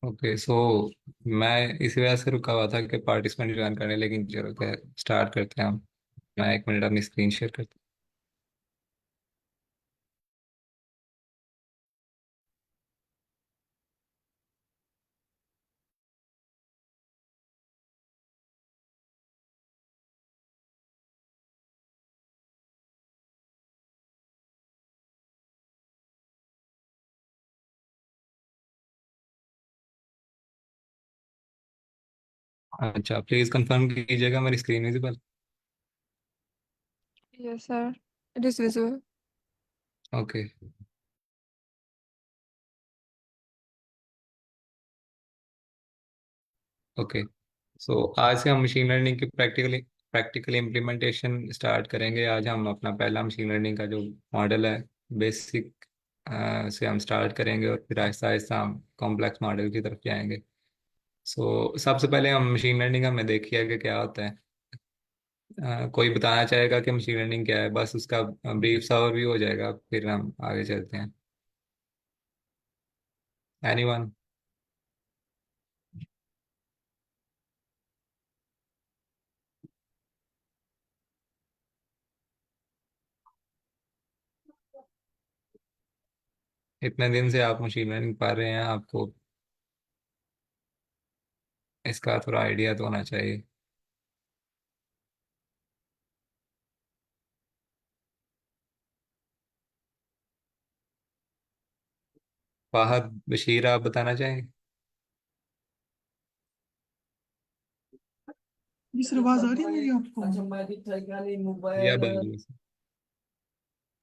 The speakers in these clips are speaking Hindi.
ओके सो मैं इसी वजह से रुका हुआ था कि पार्टिसिपेंट ज्वाइन करने, लेकिन चलो क्या, स्टार्ट करते हैं हम। मैं एक मिनट अपनी स्क्रीन शेयर करता हूँ। अच्छा, प्लीज़ कंफर्म कीजिएगा मेरी screen visible. Yes, sir. It is visible. Okay. Okay so आज से हम मशीन लर्निंग की प्रैक्टिकली इम्प्लीमेंटेशन स्टार्ट करेंगे। आज हम अपना पहला मशीन लर्निंग का जो मॉडल है, बेसिक से हम स्टार्ट करेंगे और फिर आहिस्ता आहिस्ता हम कॉम्प्लेक्स मॉडल की तरफ जाएंगे। सो सबसे पहले हम मशीन लर्निंग हमें देखिए कि क्या होता है। कोई बताना चाहेगा कि मशीन लर्निंग क्या है? बस उसका ब्रीफ सा ओवरव्यू हो जाएगा, फिर हम आगे चलते हैं। एनीवन? इतने दिन से आप मशीन लर्निंग पढ़ रहे हैं, आपको इसका थोड़ा आइडिया तो होना चाहिए। फाहद बशीर, आप बताना चाहेंगे? जी सर, आवाज आ रही है मेरी आपको? या बिल्कुल।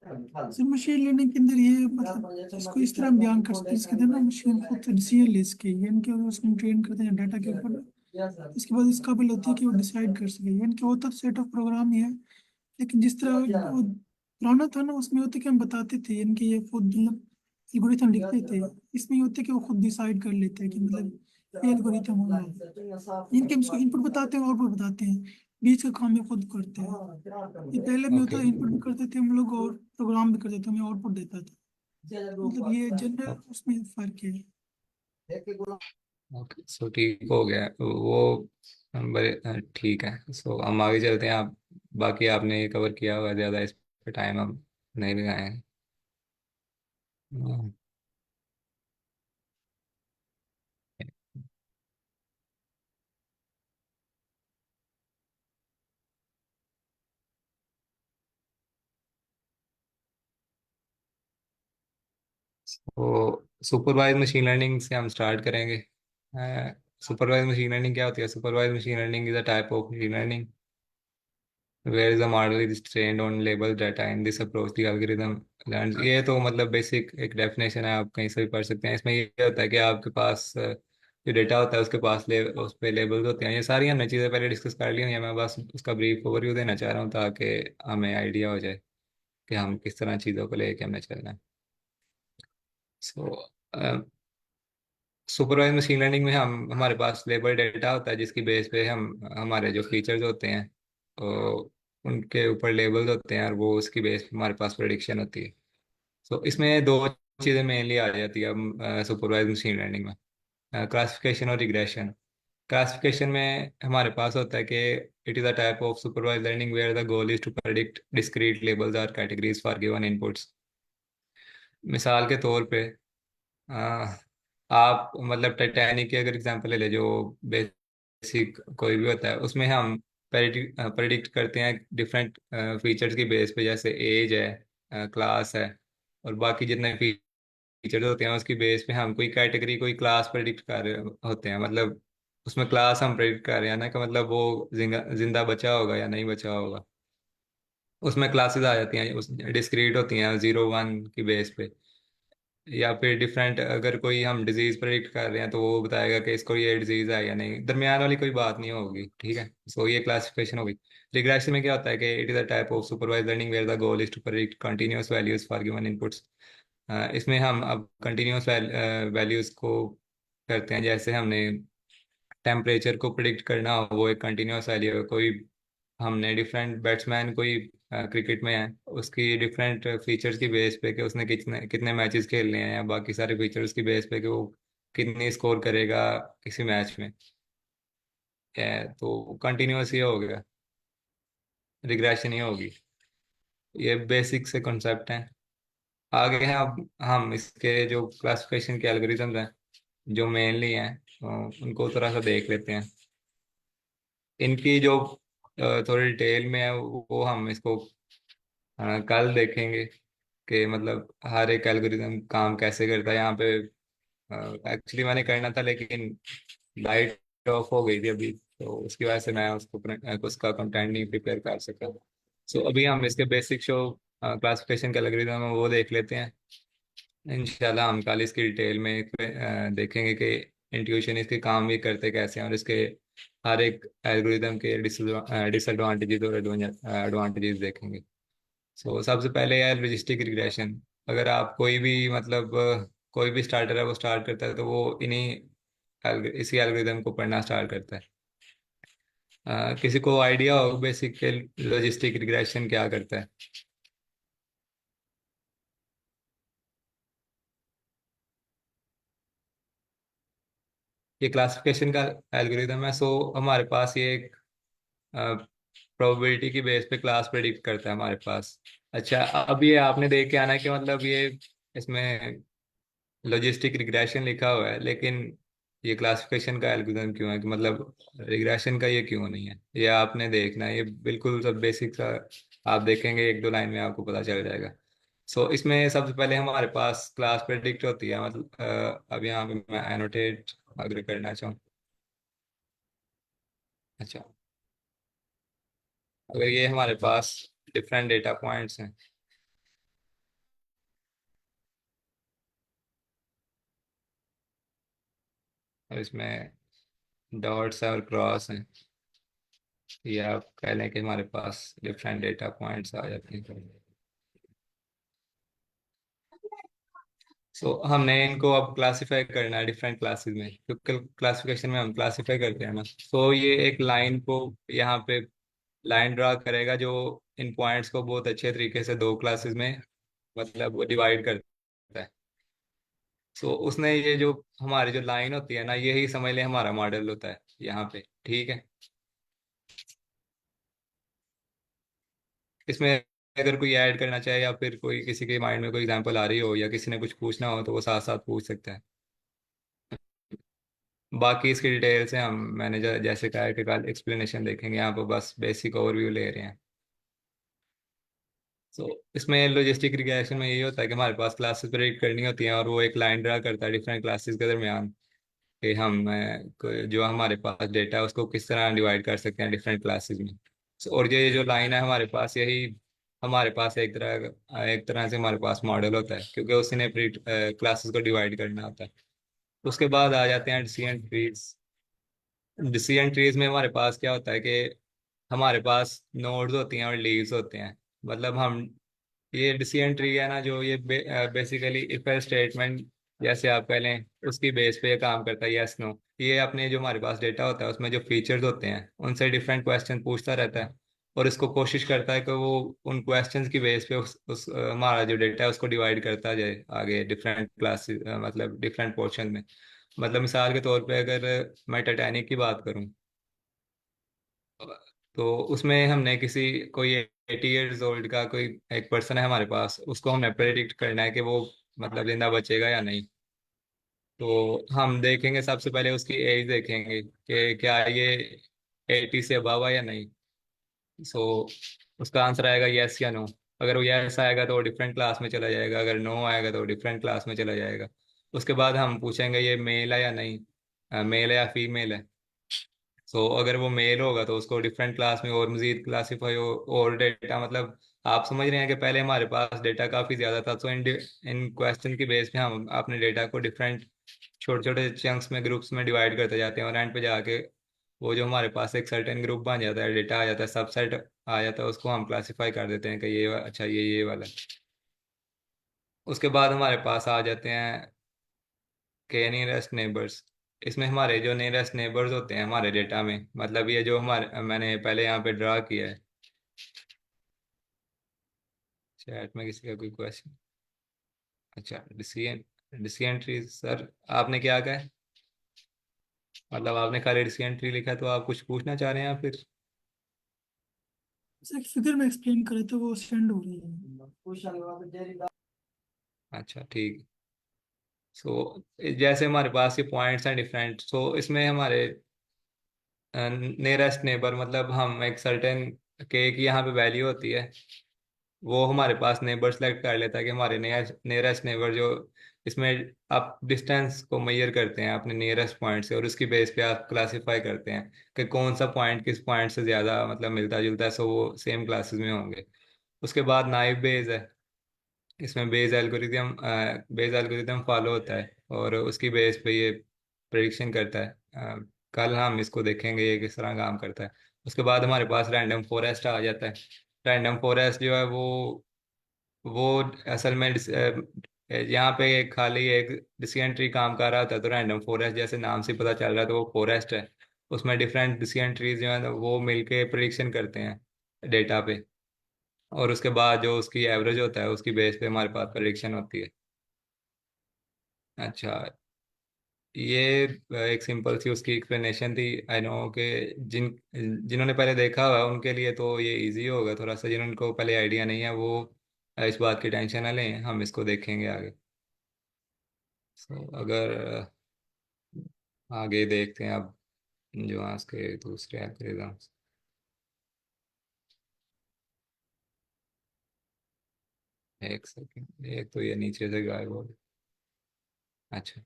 सर मशीन लर्निंग के अंदर ये मतलब इसको इस तरह हम बयान कर सकते हैं, इसके अंदर ना मशीन खुद डिसीजन ले सके, यानी कि अगर उसको ट्रेन करते हैं डाटा के ऊपर, इसके बाद इस काबिल होती है कि वो डिसाइड कर सके, यानी कि वो तो सेट ऑफ प्रोग्राम ही है। लेकिन जिस तरह वो पुराना था ना, उसमें होते कि हम बताते थे, यानी कि ये खुद मतलब एल्गोरिथम लिखते थे। इसमें ये होते कि वो खुद डिसाइड कर लेते हैं कि मतलब ये एल्गोरिथम होगा, इनके हम इसको इनपुट बताते हैं, आउटपुट बताते हैं, बीच का काम ये खुद करते हैं। ये पहले में होता ओके। है, इनपुट भी करते थे हम लोग और प्रोग्राम भी करते थे, हमें आउटपुट देता था। मतलब ये जनरल उसमें फर्क है। ओके सो ठीक हो गया वो। बड़े ठीक है। सो हम आगे चलते हैं। आप बाकी आपने ये कवर किया हुआ, ज़्यादा इस पर टाइम हम नहीं लगाए हैं। तो सुपरवाइज मशीन लर्निंग से हम स्टार्ट करेंगे। सुपरवाइज मशीन लर्निंग क्या होती है? Supervise machine learning is a type of machine learning where is the model is trained on label data. In this approach the algorithm learns। ये तो मतलब बेसिक एक डेफिनेशन है, आप कहीं से भी पढ़ सकते हैं। इसमें ये होता है कि आपके पास जो डेटा होता है उसके पास उस पे लेबल्स होते हैं। ये सारी हमने चीज़ें पहले डिस्कस कर ली हैं, मैं बस उसका ब्रीफ ओवरव्यू देना चाह रहा हूँ ताकि हमें आइडिया हो जाए कि हम किस तरह चीज़ों को लेके हमें चलना है। सो सुपरवाइज मशीन लर्निंग में हम हमारे पास लेबल डेटा होता है जिसकी बेस पे हम हमारे जो फीचर्स होते हैं तो उनके ऊपर लेबल्स होते हैं और वो उसकी बेस पे हमारे पास प्रेडिक्शन होती है। सो इसमें दो चीज़ें मेनली आ जाती है सुपरवाइज मशीन लर्निंग में, क्लासिफिकेशन और रिग्रेशन। क्लासिफिकेशन में हमारे पास होता है कि it is a type of supervise learning where the goal is to predict discrete labels और कैटेगरीज फॉर गिवन इनपुट्स। मिसाल के तौर पे आप मतलब टाइटैनिक की अगर एग्जांपल ले ले, जो बेसिक कोई भी होता है उसमें हम प्रेडिक्ट करते हैं डिफरेंट फीचर्स की बेस पे, जैसे एज है, क्लास है, और बाकी जितने फीचर्स होते हैं उसकी बेस पे हम कोई कैटेगरी कोई क्लास प्रेडिक्ट कर रहे होते हैं। मतलब उसमें क्लास हम प्रेडिक्ट कर रहे हैं ना, कि मतलब वो जिंदा जिंदा बचा होगा या नहीं बचा होगा। उसमें क्लासेस आ जाती हैं, उस डिस्क्रीट होती हैं 0 1 की बेस पे। या फिर डिफरेंट अगर कोई हम डिजीज प्रेडिक्ट कर रहे हैं तो वो बताएगा कि इसको ये डिजीज है या नहीं, दरमियान वाली कोई बात नहीं होगी। ठीक है, सो ये क्लासिफिकेशन हो गई। रिग्रेशन में क्या होता है कि it is a type of supervise learning where the goal is to predict continuous values for given inputs. इसमें हम अब कंटिन्यूअस वैल्यूज को करते हैं। जैसे हमने टेम्परेचर को प्रिडिक्ट करना हो, वो एक कंटिन्यूअस वैल्यू है। कोई हमने डिफरेंट बैट्समैन कोई क्रिकेट में है, उसकी डिफरेंट फीचर्स की बेस पे कि उसने कितने कितने मैचेस खेलने हैं, या बाकी सारे फीचर्स की बेस पे कि वो कितनी स्कोर करेगा किसी मैच में। तो कंटिन्यूअस ये हो गया, रिग्रेशन ही होगी। ये बेसिक से कॉन्सेप्ट हैं। आगे हैं अब हम इसके जो क्लासिफिकेशन के एल्गोरिदम्स हैं जो मेनली हैं, उनको थोड़ा सा देख लेते हैं। इनकी जो थोड़ी डिटेल में है वो हम इसको कल देखेंगे कि मतलब हर एक एल्गोरिदम काम कैसे करता है यहाँ पे। एक्चुअली मैंने करना था लेकिन लाइट ऑफ हो गई थी अभी, तो उसकी वजह से मैं उसका कंटेंट नहीं प्रिपेयर कर सका। सो अभी हम इसके बेसिक शो क्लासिफिकेशन के एल्गोरिदम है वो देख लेते हैं। इंशाल्लाह हम कल इसकी डिटेल में देखेंगे कि इंट्यूशन इसके काम भी करते कैसे हैं, और इसके हर एक एल्गोरिदम के डिसएडवांटेजेस और एडवांटेजेस देखेंगे। सो सबसे पहले है लॉजिस्टिक रिग्रेशन। अगर आप कोई भी मतलब कोई भी स्टार्टर है वो स्टार्ट करता है तो वो इसी एल्गोरिदम को पढ़ना स्टार्ट करता है। किसी को आइडिया हो बेसिक लॉजिस्टिक रिग्रेशन क्या करता है? ये क्लासिफिकेशन का एल्गोरिदम है। सो हमारे पास ये एक प्रोबेबिलिटी की बेस पे क्लास प्रेडिक्ट करता है हमारे पास। अच्छा, अब ये आपने देख के आना है कि मतलब ये इसमें लॉजिस्टिक रिग्रेशन लिखा हुआ है लेकिन ये क्लासिफिकेशन का एल्गोरिथम क्यों है, कि मतलब रिग्रेशन का ये क्यों नहीं है, ये आपने देखना है। ये बिल्कुल सब बेसिक सा आप देखेंगे, एक दो लाइन में आपको पता चल जाएगा। सो इसमें सबसे पहले हमारे पास क्लास प्रेडिक्ट होती है, मतलब अब यहाँ पे मैं एनोटेट अगर करना चाहूँ। अच्छा, अगर ये हमारे पास डिफरेंट डेटा पॉइंट्स हैं, और इसमें डॉट्स और क्रॉस हैं, ये आप कह लें कि हमारे पास डिफरेंट डेटा पॉइंट्स आ जाते हैं। सो हमने इनको अब क्लासिफाई करना है डिफरेंट क्लासेस में, क्योंकि क्लासिफिकेशन में हम क्लासिफाई करते हैं ना। सो ये एक लाइन को यहाँ पे लाइन ड्रा करेगा जो इन पॉइंट्स को बहुत अच्छे तरीके से दो क्लासेस में मतलब डिवाइड करता है। सो उसने ये जो हमारी जो लाइन होती है ना, यही समझ लें हमारा मॉडल होता है यहाँ पे, ठीक है। इसमें अगर कोई ऐड करना चाहे या फिर कोई किसी के माइंड में कोई एग्जांपल आ रही हो या किसी ने कुछ पूछना हो तो वो साथ साथ पूछ सकता है। बाकी इसकी डिटेल्स हैं, हम मैंने जैसे कहा है कि कल एक्सप्लेनेशन देखेंगे, यहाँ पर बस बेसिक ओवरव्यू ले रहे हैं। सो इसमें लॉजिस्टिक रिग्रेशन में यही होता है कि हमारे पास क्लासेस प्रेडिक्ट करनी होती हैं और वो एक लाइन ड्रा करता है डिफरेंट क्लासेस के दरमियान कि हम जो हमारे पास डेटा है उसको किस तरह डिवाइड कर सकते हैं डिफरेंट क्लासेस में। और ये जो लाइन है हमारे पास, यही हमारे पास एक तरह से हमारे पास मॉडल होता है, क्योंकि उसने क्लासेस को डिवाइड करना होता है। उसके बाद आ जाते हैं डिसीजन ट्रीज। डिसीजन ट्रीज में हमारे पास क्या होता है कि हमारे पास नोड्स होती हैं और लीव्स होते हैं। मतलब हम ये डिसीजन ट्री है ना, जो ये बेसिकली इफ एल्स स्टेटमेंट जैसे आप कह लें उसकी बेस पे ये काम करता है, यस नो। ये अपने जो हमारे पास डेटा होता है उसमें जो फीचर्स होते हैं उनसे डिफरेंट क्वेश्चन पूछता रहता है, और इसको कोशिश करता है कि वो उन क्वेश्चंस की बेस पे हमारा जो डेटा है उसको डिवाइड करता जाए आगे डिफरेंट क्लासेस, मतलब डिफरेंट पोर्शन में। मतलब मिसाल के तौर पे अगर मैं टाइटैनिक की बात करूं, तो उसमें हमने किसी कोई 80 ईयर्स ओल्ड का कोई एक पर्सन है हमारे पास, उसको हमने प्रेडिक्ट करना है कि वो मतलब जिंदा बचेगा या नहीं। तो हम देखेंगे सबसे पहले उसकी एज देखेंगे कि क्या ये 80 से अबव है या नहीं। सो उसका आंसर आएगा यस या नो। अगर वो यस आएगा तो वो डिफरेंट क्लास में चला जाएगा, अगर नो आएगा तो वो डिफरेंट क्लास में चला जाएगा। उसके बाद हम पूछेंगे ये मेल है या नहीं, मेल है या फीमेल है। सो अगर वो मेल होगा तो उसको डिफरेंट क्लास में और मजीद क्लासीफाई हो, और डेटा मतलब आप समझ रहे हैं कि पहले हमारे पास डेटा काफ़ी ज़्यादा था, तो इन क्वेश्चन की बेस पे हम अपने डेटा को डिफरेंट छोटे छोटे चंक्स में ग्रुप्स में डिवाइड करते जाते हैं, और एंड पे जाके वो जो हमारे पास एक सर्टेन ग्रुप बन जाता है, डेटा आ जाता है, सबसेट आ जाता है, उसको हम क्लासीफाई कर देते हैं कि अच्छा ये वाला है। उसके बाद हमारे पास आ जाते हैं के नियरेस्ट नेबर्स। इसमें हमारे जो नियरेस्ट नेबर्स होते हैं हमारे डेटा में, मतलब ये जो हमारे मैंने पहले यहाँ पे ड्रा किया है। चैट में किसी का कोई क्वेश्चन? अच्छा, डिसीजन डिसीजन ट्री सर, आपने क्या कहा है? मतलब आपने खाली डिसीजन ट्री लिखा है, तो आप कुछ पूछना चाह रहे हैं या फिर? एक फिगर में एक्सप्लेन करे तो वो सेंड हो रही है। अच्छा ठीक। सो जैसे हमारे पास ये पॉइंट्स हैं डिफरेंट, सो इसमें हमारे नियरेस्ट नेबर, मतलब हम एक सर्टेन के की यहाँ पे वैल्यू होती है, वो हमारे पास नेबर सेलेक्ट कर लेता है कि हमारे नियरेस्ट नेबर जो, इसमें आप डिस्टेंस को मेजर करते हैं अपने नियरेस्ट पॉइंट से, और उसकी बेस पे आप क्लासिफाई करते हैं कि कौन सा पॉइंट किस पॉइंट से ज़्यादा मतलब मिलता जुलता है, सो वो सेम क्लासेस में होंगे। उसके बाद नाइव बेस है। इसमें बेस एल्गोरिथम फॉलो होता है, और उसकी बेस पे ये प्रेडिक्शन करता है। कल हम इसको देखेंगे ये किस तरह काम करता है। उसके बाद हमारे पास रैंडम फॉरेस्ट आ जाता है। रैंडम फॉरेस्ट जो है वो असल में यहाँ पे खाली एक डिसीजन ट्री काम कर रहा था, तो रैंडम फॉरेस्ट जैसे नाम से पता चल रहा है, तो वो फॉरेस्ट है। उसमें डिफरेंट डिसीजन ट्रीज जो है ना, वो मिलके प्रिडिक्शन करते हैं डेटा पे, और उसके बाद जो उसकी एवरेज होता है उसकी बेस पे हमारे पास प्रिडिक्शन होती है। अच्छा, ये एक सिंपल सी उसकी एक्सप्लेनेशन थी। आई नो के जिन्होंने पहले देखा हुआ है उनके लिए तो ये इजी होगा थोड़ा सा, जिनको पहले आइडिया नहीं है वो इस बात की टेंशन ना लें, हम इसको देखेंगे आगे। अगर आगे देखते हैं अब जो आज के दूसरे एल्गोरिदम्स। एक सेकंड, एक तो ये नीचे से गायब हो गया। अच्छा।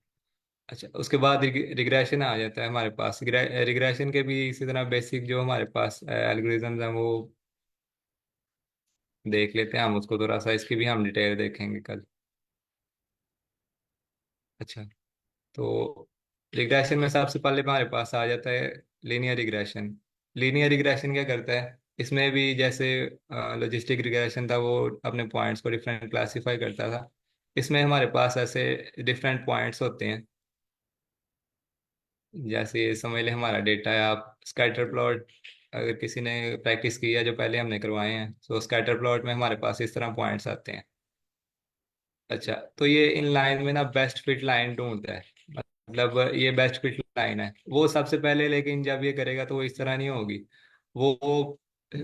अच्छा, उसके बाद रिग्रेशन आ जाता है हमारे पास। रिग्रेशन के भी इसी तरह बेसिक जो हमारे पास एल्गोरिदम्स हैं वो देख लेते हैं हम उसको थोड़ा सा, इसकी भी हम डिटेल देखेंगे कल। अच्छा, तो रिग्रेशन में सबसे पहले हमारे पास आ जाता है लीनियर रिग्रेशन। लीनियर रिग्रेशन क्या करता है? इसमें भी जैसे लॉजिस्टिक रिग्रेशन था, वो अपने पॉइंट्स को डिफरेंट क्लासीफाई करता था। इसमें हमारे पास ऐसे डिफरेंट पॉइंट्स होते हैं। जैसे ये समझ लें हमारा डेटा है, आप स्कैटर प्लॉट अगर किसी ने प्रैक्टिस की है जो पहले हमने करवाए हैं, तो स्कैटर प्लॉट में हमारे पास इस तरह पॉइंट्स आते हैं। अच्छा, तो ये इन लाइन में ना बेस्ट फिट लाइन ढूंढता है। मतलब ये बेस्ट फिट लाइन है वो सबसे पहले, लेकिन जब ये करेगा तो वो इस तरह नहीं होगी। वो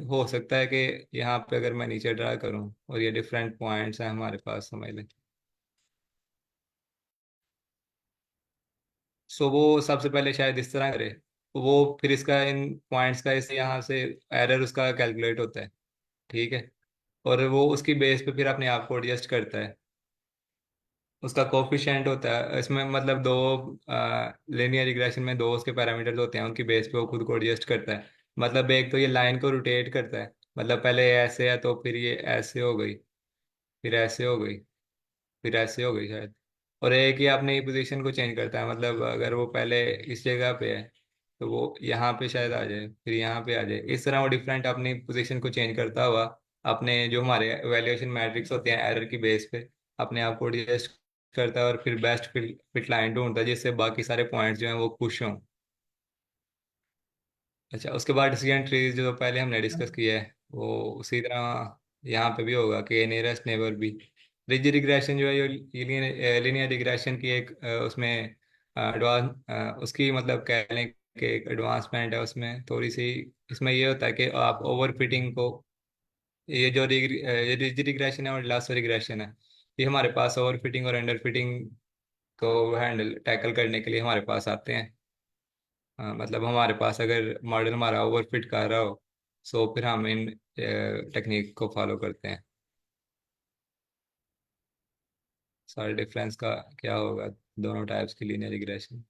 हो सकता है कि यहाँ पे अगर मैं नीचे ड्रा करूँ और ये डिफरेंट पॉइंट्स हैं हमारे पास, समझ लें, सो वो सबसे पहले शायद इस तरह करे। वो फिर इसका इन पॉइंट्स का इस यहाँ से एरर उसका कैलकुलेट होता है। ठीक है, और वो उसकी बेस पे फिर अपने आप को एडजस्ट करता है। उसका कोफिशिएंट होता है इसमें, मतलब दो लिनियर रिग्रेशन में दो उसके पैरामीटर्स होते हैं, उनकी बेस पे वो खुद को एडजस्ट करता है। मतलब एक तो ये लाइन को रोटेट करता है, मतलब पहले ये ऐसे है तो फिर ये ऐसे हो गई, फिर ऐसे हो गई, फिर ऐसे हो गई शायद। और एक ही अपने पोजीशन को चेंज करता है, मतलब अगर वो पहले इस जगह पे है तो वो यहाँ पे शायद आ जाए, फिर यहाँ पे आ जाए। इस तरह वो डिफरेंट अपनी पोजीशन को चेंज करता हुआ अपने जो हमारे वैल्यूएशन मैट्रिक्स होते हैं एरर की बेस पे अपने आप को एडजस्ट करता है, और फिर बेस्ट फिट लाइन ढूंढता है जिससे बाकी सारे पॉइंट्स जो हैं वो खुश हों। अच्छा, उसके बाद डिसीजन ट्रीज जो पहले हमने डिस्कस किया है वो उसी तरह यहाँ पे भी होगा कि नियरेस्ट नेबर भी। रिज रिग्रेशन जो है ये लीनियर रिग्रेशन की एक उसमें एडवांस उसकी मतलब कह लें कि एक एडवांसमेंट है उसमें थोड़ी सी। इसमें ये होता है कि आप ओवर फिटिंग को, ये जो ये रिज रिग्रेशन है और लास्ट रिग्रेशन है, ये हमारे पास ओवर फिटिंग और अंडर फिटिंग को हैंडल टैकल करने के लिए हमारे पास आते हैं। मतलब हमारे पास अगर मॉडल हमारा ओवरफिट कर रहा हो, सो फिर हम इन टेक्निक को फॉलो करते हैं। सारे डिफरेंस का क्या होगा दोनों टाइप्स की लीनियर रिग्रेशन?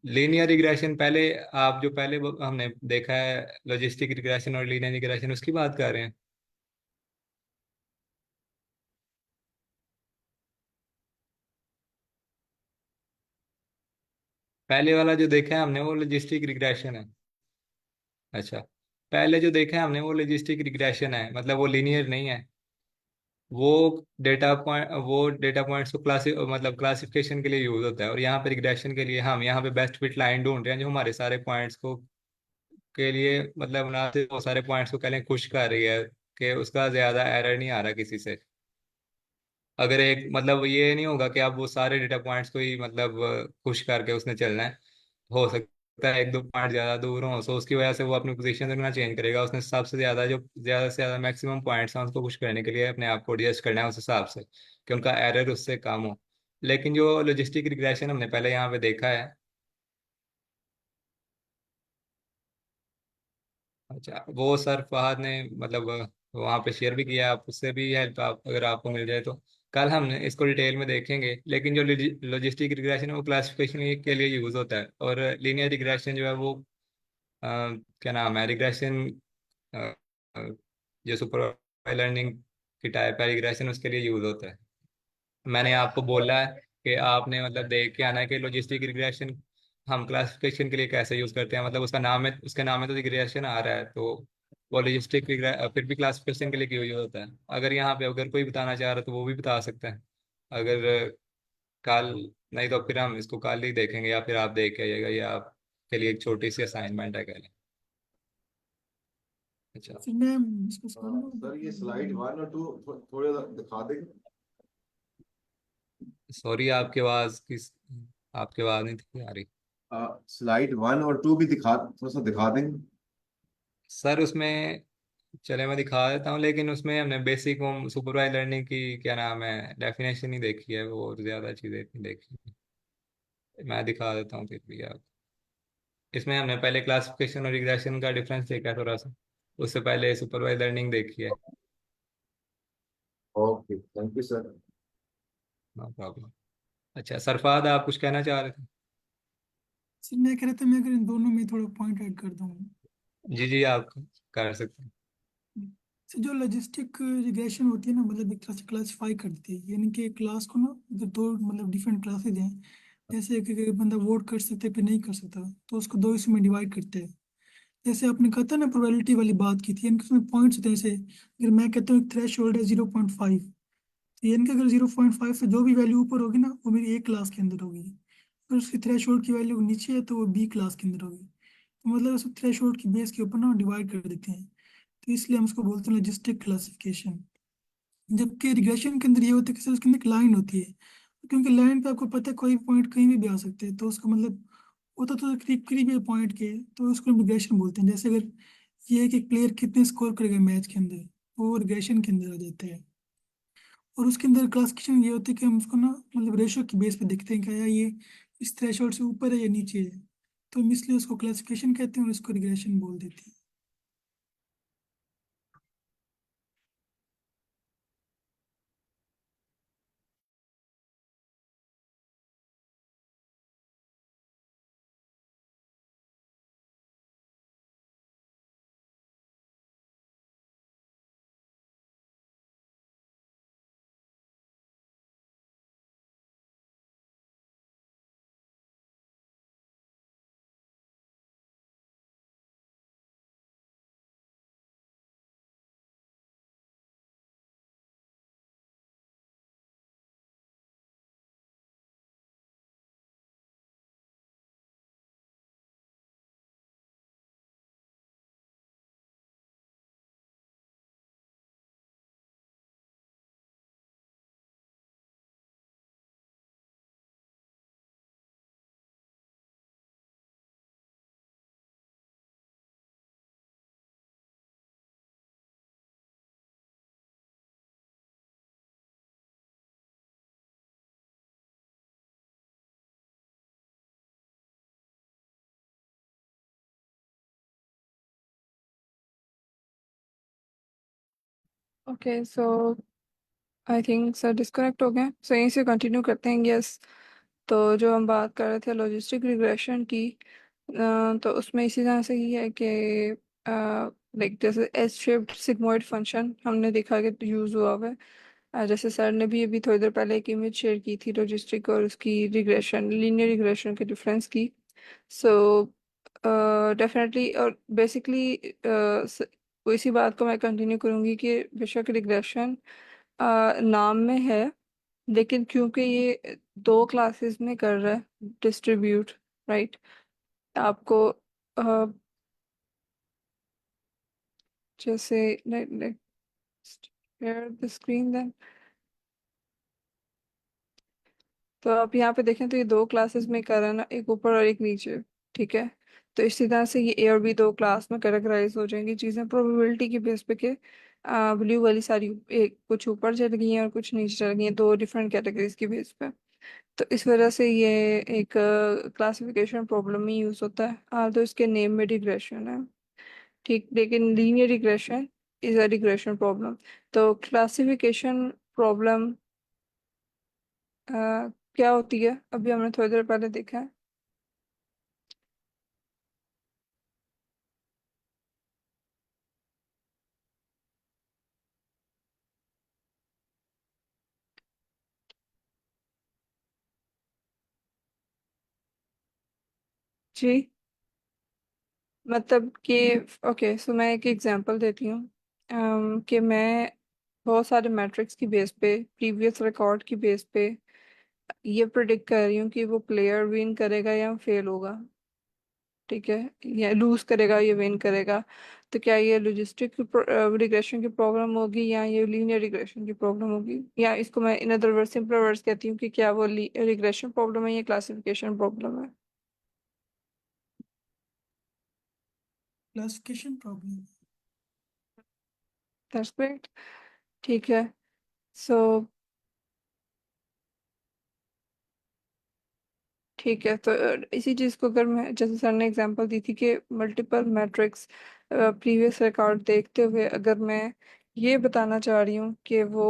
लीनियर रिग्रेशन पहले, आप जो पहले हमने देखा है लॉजिस्टिक रिग्रेशन और लीनियर रिग्रेशन, उसकी बात कर रहे हैं। पहले वाला जो देखा है हमने वो लॉजिस्टिक रिग्रेशन है। अच्छा, पहले जो देखा है हमने वो लॉजिस्टिक रिग्रेशन है, मतलब वो लीनियर नहीं है। वो डेटा पॉइंट्स को मतलब क्लासिफिकेशन के लिए यूज होता है, और यहाँ पे रिग्रेशन के लिए हम यहाँ पे बेस्ट फिट लाइन ढूंढ रहे हैं जो हमारे सारे पॉइंट्स को के लिए, मतलब ना सिर्फ वो सारे पॉइंट्स को पहले खुश कर रही है कि उसका ज्यादा एरर नहीं आ रहा किसी से। अगर एक मतलब ये नहीं होगा कि आप वो सारे डेटा पॉइंट्स को ही मतलब खुश करके उसने चलना है। हो सकता है एक दो पॉइंट ज़्यादा दूर हों, सो उसकी वजह से वो अपनी पोजीशन रखना चेंज करेगा। उसने सबसे ज़्यादा जो ज़्यादा से ज़्यादा मैक्सिमम पॉइंट्स हैं उसको खुश करने के लिए अपने आप को एडजस्ट करना है उस हिसाब से कि उनका एरर उससे कम हो। लेकिन जो लॉजिस्टिक रिग्रेशन हमने पहले यहाँ पे देखा है। अच्छा, वो सर फहद ने मतलब वहाँ पे शेयर भी किया, आप उससे भी हेल्प आप अगर आपको मिल जाए तो कल हम इसको डिटेल में देखेंगे। लेकिन जो लॉजिस्टिक रिग्रेशन है वो क्लासिफिकेशन के लिए यूज़ होता है, और लीनियर रिग्रेशन जो है वो क्या नाम है, रिग्रेशन जो सुपरवाइजर लर्निंग की टाइप है रिग्रेशन, उसके लिए यूज़ होता है। मैंने आपको बोला है कि आपने मतलब देख के आना है कि लॉजिस्टिक रिग्रेशन हम क्लासिफिकेशन के लिए कैसे यूज करते हैं। मतलब उसका नाम है, उसके नाम में तो रिग्रेशन आ रहा है, तो वो लॉजिस्टिक फिर भी क्लासिफिकेशन के लिए क्यों यूज होता है। अगर यहाँ पे अगर कोई बताना चाह रहा है तो वो भी बता सकता है। अगर कल, नहीं तो फिर हम इसको कल ही देखेंगे, या फिर आप देख के आइएगा, या आपके लिए एक छोटी सी असाइनमेंट है कल। अच्छा। फिर मैं इसको सॉल्व सर ये स्लाइड 1 और 2 थोड़े दिखा देंगे। सॉरी, आपकी आवाज़ नहीं थी आ रही। स्लाइड 1 और 2 भी दिखा, थोड़ा सा दिखा देंगे। सर उसमें, चले मैं दिखा देता हूँ, लेकिन उसमें हमने बेसिक होम सुपरवाइज लर्निंग की क्या नाम है डेफिनेशन ही देखी है, वो और ज़्यादा चीज़ें नहीं देखी। मैं दिखा देता हूँ फिर भी आप। इसमें हमने पहले क्लासिफिकेशन और रिग्रेशन का डिफरेंस देखा है थोड़ा सा, उससे पहले सुपरवाइज लर्निंग देखी है। Okay, thank you sir. No problem. अच्छा सरफाद, आप कुछ कहना चाह रहे थे? सर मैं कह रहा था, मैं अगर इन दोनों में थोड़ा पॉइंट ऐड कर दूँ। जी जी, आप कर सकते हैं। सर जो लॉजिस्टिक रिग्रेशन होती है ना, मतलब एक तरह से क्लासीफाई करती है, यानी कि क्लास को ना, अगर दो मतलब डिफरेंट क्लासेज हैं, जैसे एक बंदा वोट कर सकता है फिर नहीं कर सकता, तो उसको दो हिस्सों में डिवाइड करते हैं। जैसे आपने कहा था ना, प्रोबेबिलिटी वाली बात की थी, यानी कि उसमें पॉइंट्स होते हैं। जैसे अगर मैं कहता हूँ थ्रेश होल्ड है 0.5, तो यानी कि अगर 0.5 से जो भी वैल्यू ऊपर होगी ना, वो मेरी ए क्लास के अंदर होगी। अगर उसकी थ्रेश होल्ड की वैल्यू नीचे है तो वो बी क्लास के अंदर होगी। तो मतलब उस थ्रेश होल्ड की बेस के ऊपर ना डिवाइड कर देते हैं। तो इसलिए हम उसको बोलते हैं लॉजिस्टिक क्लासिफिकेशन। जबकि रिग्रेशन के अंदर ये होता है कि सर उसके अंदर एक लाइन होती है, क्योंकि लाइन पे आपको पता है कोई पॉइंट कहीं भी आ सकते हैं, तो उसका मतलब होता तो करीब करीब है पॉइंट के, तो उसको रिग्रेशन बोलते हैं। जैसे अगर ये है कि प्लेयर कितने स्कोर करेगा मैच के अंदर, वो रिग्रेशन के अंदर आ जाता है। और उसके अंदर क्लासिफिकेशन ये होती है कि हम उसको ना मतलब रेशो की बेस पे देखते हैं कि या ये इस थ्रेशोल्ड से ऊपर है या नीचे है, तो हम इसलिए उसको क्लासिफिकेशन कहते हैं और इसको रिग्रेशन बोल देते हैं। Okay so I think sir disconnect हो गए, सो यहीं से कंटिन्यू करते हैं। यस, तो जो हम बात कर रहे थे लॉजिस्टिक रिग्रेशन की, तो उसमें इसी तरह से ही है कि लाइक जैसे एस शेप्ड सिग्मोइड फंक्शन हमने देखा कि यूज़ हुआ हुआ है। जैसे सर ने भी अभी थोड़ी देर पहले एक इमेज शेयर की थी लॉजिस्टिक और उसकी रिग्रेशन, लीनियर रिग्रेशन के डिफरेंस की। सो डेफिनेटली और बेसिकली इसी बात को मैं कंटिन्यू करूँगी कि बेशक रिग्रेशन नाम में है, लेकिन क्योंकि ये दो क्लासेस में कर रहा है डिस्ट्रीब्यूट, राइट। आपको जैसे share the screen then। तो आप यहाँ पे देखें तो ये दो क्लासेस में कर है ना, एक ऊपर और एक नीचे। ठीक है, तो इसी तरह से ये ए और बी दो क्लास में कैटेगराइज हो जाएंगी चीज़ें प्रोबेबिलिटी के बेस पे के। ब्लू वाली सारी एक कुछ ऊपर चल गई हैं और कुछ नीचे चल गई हैं, दो डिफरेंट कैटेगरीज की बेस पे। तो इस वजह से ये एक क्लासिफिकेशन प्रॉब्लम ही यूज होता है, तो इसके नेम में रिग्रेशन है। ठीक, लेकिन linear regression is a regression problem. तो क्लासिफिकेशन प्रॉब्लम क्या होती है अभी हमने थोड़ी देर पहले देखा है। जी, मतलब कि ओके, सो मैं एक एग्जांपल देती हूँ। कि मैं बहुत सारे मैट्रिक्स की बेस पे, प्रीवियस रिकॉर्ड की बेस पे ये प्रिडिक्ट कर रही हूँ कि वो प्लेयर विन करेगा या फेल होगा। ठीक है, या लूज करेगा या विन करेगा। तो क्या ये लॉजिस्टिक रिग्रेशन की प्रॉब्लम होगी या ये लीनियर रिग्रेशन की प्रॉब्लम होगी, या इसको मैं in other word simple words कहती हूँ कि क्या वो रिग्रेशन प्रॉब्लम है या क्लासिफिकेशन प्रॉब्लम है। Classification problem. That's great. ठीक है, सो ठीक है, तो इसी चीज़ को अगर मैं, जैसे सर ने एग्जांपल दी थी कि मल्टीपल मैट्रिक्स प्रीवियस रिकॉर्ड देखते हुए अगर मैं ये बताना चाह रही हूँ कि वो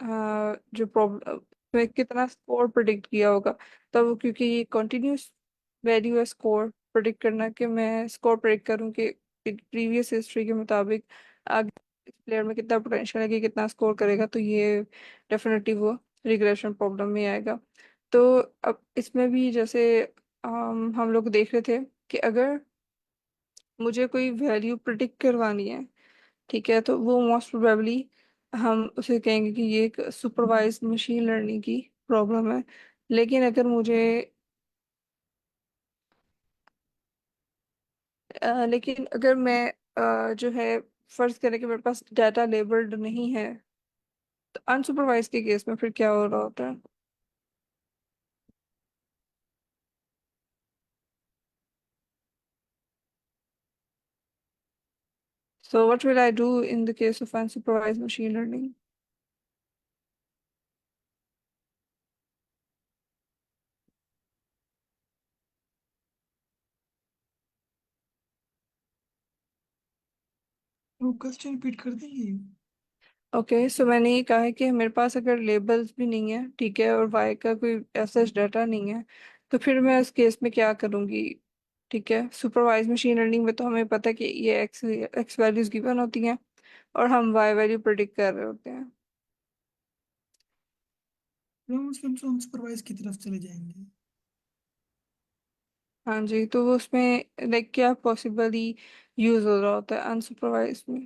जो प्रॉब्लम में कितना स्कोर प्रिडिक्ट किया होगा, तब क्योंकि ये कंटिन्यूस वैल्यू है स्कोर प्रिडिक्ट करना, कि मैं स्कोर प्रिडिक्ट करूँ कि प्रीवियस हिस्ट्री के मुताबिक आगे इस प्लेयर में कितना पोटेंशियल है कि कितना स्कोर करेगा, तो ये डेफिनेटली वो रिग्रेशन प्रॉब्लम में आएगा। तो अब इसमें भी जैसे हम लोग देख रहे थे कि अगर मुझे कोई वैल्यू प्रिडिक्ट करवानी है, ठीक है, तो वो मोस्ट प्रोबेबली हम उसे कहेंगे कि ये एक सुपरवाइज्ड मशीन लर्निंग की प्रॉब्लम है। लेकिन अगर मुझे लेकिन अगर मैं जो है फर्ज करें कि मेरे पास डाटा लेबल्ड नहीं है, तो अनसुपरवाइज के केस में फिर क्या हो रहा होता है। So what will I do in the case of unsupervised machine learning? वो क्वेश्चन रिपीट कर देंगे। ओके, सो मैंने ये कहा है कि मेरे पास अगर लेबल्स भी नहीं है, ठीक है, और वाई का कोई ऐसा डाटा नहीं है, तो फिर मैं उस केस में क्या करूँगी। ठीक है, सुपरवाइज मशीन लर्निंग में तो हमें पता है कि ये एक्स एक्स वैल्यूज गिवन होती हैं और हम वाई वैल्यू प्रिडिक्ट कर रहे होते हैं। फिर हम उसके अनसुपरवाइज की तरफ चले जाएंगे। हाँ जी, तो वो उसमें लाइक क्या पॉसिबली यूज हो रहा होता है अनसुपरवाइज में।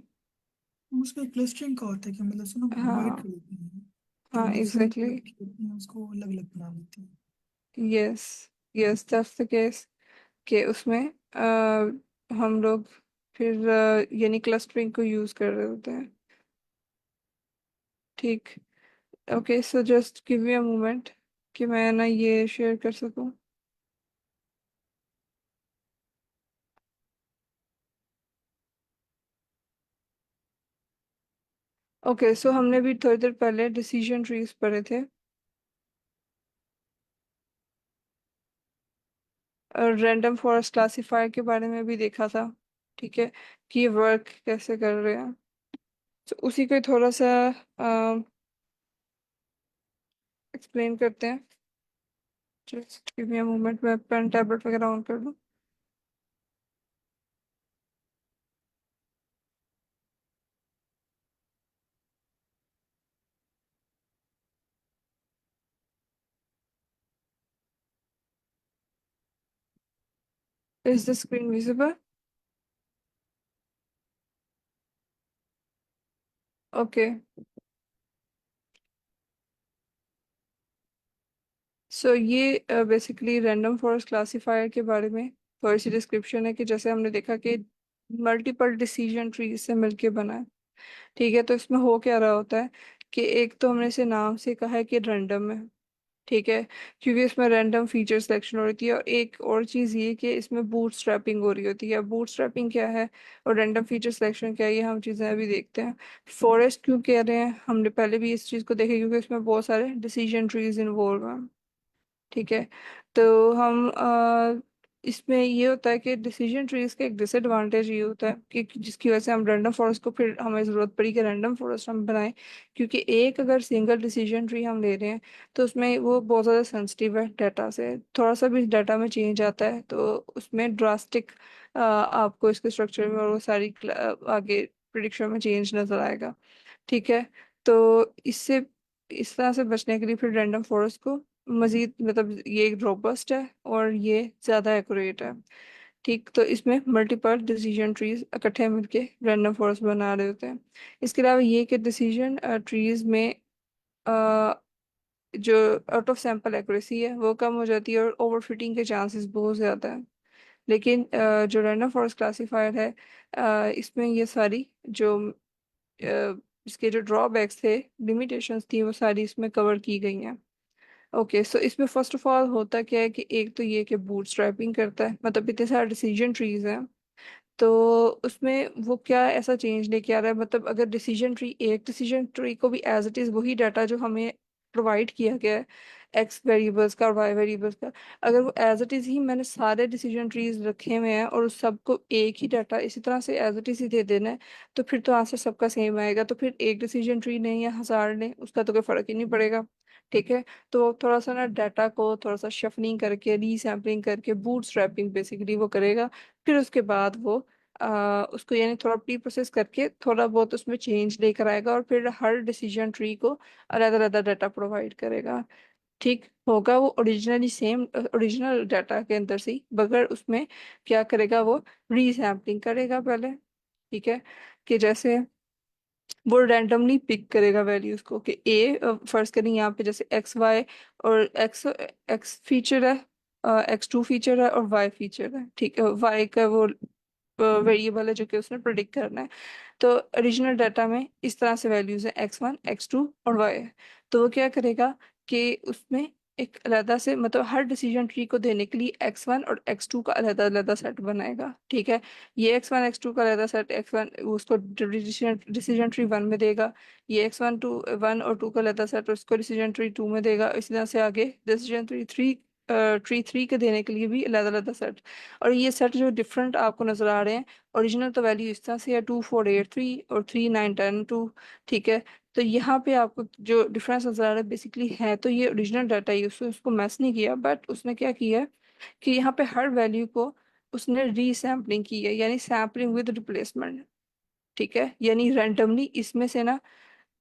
हम उसमें क्लस्टरिंग का होता है कि मतलब सुनो डिवाइड हाँ, कर देते हैं, कि हाँ मतलब सेम एग्जैक्टली। होती हैं उसको अलग अलग बना देते हैं। Yes, yes that's the case, कि उसमें हम लोग फिर यानी क्लस्टरिंग को यूज कर रहे होते हैं। ठीक, okay, so just give me a moment कि मैं ना ये शेयर कर सकूं। ओके, सो हमने भी थोड़ी देर पहले डिसीजन ट्रीज पढ़े थे और रैंडम फॉरेस्ट क्लासीफायर के बारे में भी देखा था। ठीक है, कि ये वर्क कैसे कर रहे हैं, तो उसी को ही थोड़ा सा एक्सप्लेन करते हैं। Just give me a moment, मैं पेन टैबलेट वगैरह ऑन कर लूँ। Is the screen visible? Okay, so ये बेसिकली रैंडम फॉरेस्ट क्लासीफायर के बारे में थोड़ी सी डिस्क्रिप्शन है, कि जैसे हमने देखा कि मल्टीपल डिसीजन ट्री से मिलके बना है। ठीक है, तो इसमें हो क्या रहा होता है कि एक तो हमने इसे नाम से कहा है कि रैंडम है। ठीक है, क्योंकि इसमें रैंडम फीचर सिलेक्शन हो रही है। और एक और चीज़ ये कि इसमें बूट स्ट्रैपिंग हो रही होती है। बूट स्ट्रैपिंग क्या है और रैंडम फीचर सिलेक्शन क्या है, ये हम चीज़ें अभी देखते हैं। फॉरेस्ट क्यों कह रहे हैं, हमने पहले भी इस चीज़ को देखा क्योंकि इसमें बहुत सारे डिसीजन ट्रीज इन्वॉल्व हैं। ठीक है, तो हम इसमें ये होता है कि डिसीजन ट्रीज का एक डिसएडवांटेज ये होता है कि जिसकी वजह से हम रैंडम फॉरेस्ट को फिर हमें ज़रूरत पड़ी कि रैंडम फॉरेस्ट हम बनाएं, क्योंकि एक अगर सिंगल डिसीजन ट्री हम ले रहे हैं तो उसमें वो बहुत ज़्यादा सेंसिटिव है डाटा से। थोड़ा सा भी डाटा में चेंज आता है तो उसमें ड्रास्टिक आपको इसके स्ट्रक्चर में और वो सारी आगे प्रिडिक्शन में चेंज नज़र आएगा। ठीक है, तो इससे इस तरह से बचने के लिए फिर रैंडम फॉरेस्ट को मजीद मतलब ये रोबस्ट है और ये ज़्यादा एक्यूरेट है। ठीक, तो इसमें मल्टीपल डिसीजन ट्रीज इकट्ठे मिलके रैंडम फॉरेस्ट बना रहे होते हैं। इसके अलावा ये कि डिसीजन ट्रीज में अ, जो आउट ऑफ सैंपल एक्यूरेसी है वो कम हो जाती है और ओवरफिटिंग के चांसेस बहुत ज़्यादा है। लेकिन जो रैंडम फॉरेस्ट क्लासीफायर है इसमें ये सारी जो इसके जो ड्रॉबैक्स थे, लिमिटेशंस थी, वो सारी इसमें कवर की गई हैं। ओके, सो इसमें फर्स्ट ऑफ ऑल होता क्या है कि एक तो ये कि बूटस्ट्रैपिंग करता है, मतलब इतने सारे डिसीजन ट्रीज हैं तो उसमें वो क्या ऐसा चेंज लेके आ रहा है। मतलब अगर डिसीजन ट्री, एक डिसीजन ट्री को भी एज इट इज वही डाटा जो हमें प्रोवाइड किया गया है एक्स वेरिएबल्स का और वाई वेरिएबल्स का, अगर वो एज इट इज ही मैंने सारे डिसीजन ट्रीज रखे हुए हैं और उस सबको एक ही डाटा इसी तरह से एज इट इज ही दे देना है तो फिर तो आंसर सबका सेम आएगा। तो फिर एक डिसीजन ट्री ने या हजार ने उसका तो कोई फर्क ही नहीं पड़ेगा। ठीक है, तो थोड़ा सा ना डाटा को थोड़ा सा शफलिंग करके रीसैम्पलिंग करके बूट स्ट्रैपिंग बेसिकली वो करेगा। फिर उसके बाद वो उसको यानी थोड़ा प्री प्रोसेस करके थोड़ा बहुत उसमें चेंज लेकर आएगा और फिर हर डिसीजन ट्री को अलग अलग डाटा प्रोवाइड करेगा। ठीक होगा वो ओरिजिनली सेम ओरिजिनल डाटा के अंदर से ही, मगर उसमें क्या करेगा वो रीसैम्पलिंग करेगा पहले। ठीक है, कि जैसे वो रैंडमली पिक करेगा वैल्यूज को कि ए फर्ज करें यहाँ पे जैसे एक्स वाई और एक्स एक्स फीचर है, एक्स टू फीचर है और वाई फीचर है। ठीक है, वाई का वो वेरिएबल है जो कि उसने प्रिडिक्ट करना है। तो ओरिजिनल डाटा में इस तरह से वैल्यूज है एक्स वन एक्स टू और वाई है। तो वो क्या करेगा कि उसमें एक अलहदा से मतलब हर डिसीजन ट्री को देने के लिए एक्स वन और एक्स टू का अलहदा अलहदा सेट बनाएगा। ठीक है, ये एक्स वन एक्स टू का अलहदा सेट एक्स वन उसको डिसीजन डिसीजन ट्री वन में देगा, ये एक्स वन टू वन और टू का अलहदा सेट उसको डिसीजन ट्री टू में देगा। इसी तरह से आगे decision tree three tree three के देने के लिए भी अलहदा अलहदा सेट। और ये सेट जो डिफरेंट आपको नजर आ रहे हैं, ओरिजिनल तो वैल्यू इस तरह से है 2483 और 3910 2। ठीक है, तो यहाँ पे आपको जो डिफरेंस नजर आ रहा है बेसिकली है तो ये ओरिजिनल डाटा ही उसने उसको मैस नहीं किया, बट उसने क्या किया है कि यहाँ पे हर वैल्यू को उसने रीसैम्पलिंग की है, यानी सैम्पलिंग विद रिप्लेसमेंट। ठीक है, यानी रैंडमली इसमें से ना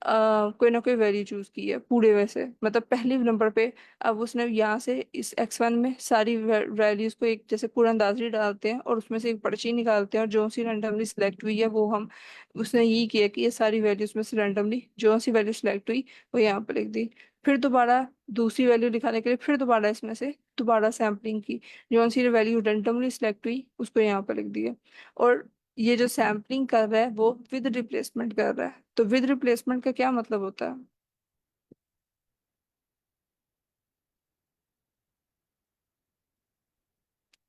कोई ना कोई वैल्यू चूज की है पूरे वैसे, मतलब पहले नंबर पे अब उसने यहाँ से इस एक्स वन में सारी वैल्यूज को एक जैसे पूरंदाजी डालते हैं और उसमें से एक पर्ची निकालते हैं और जो सी रैंडमली सिलेक्ट हुई है वो हम उसने यही किया कि ये सारी वैल्यूज में से रैंडमली जो सी वैल्यू सिलेक्ट हुई वो यहाँ पे लिख दी। फिर दोबारा दूसरी वैल्यू दिखाने के लिए फिर दोबारा इसमें से दोबारा सैम्पलिंग की, जो सी वैल्यू रैंडमली सिलेक्ट हुई उसको यहाँ पे लिख दिया। और ये जो सैम्पलिंग कर रहा है वो विद रिप्लेसमेंट कर रहा है। तो विद रिप्लेसमेंट का क्या मतलब होता है?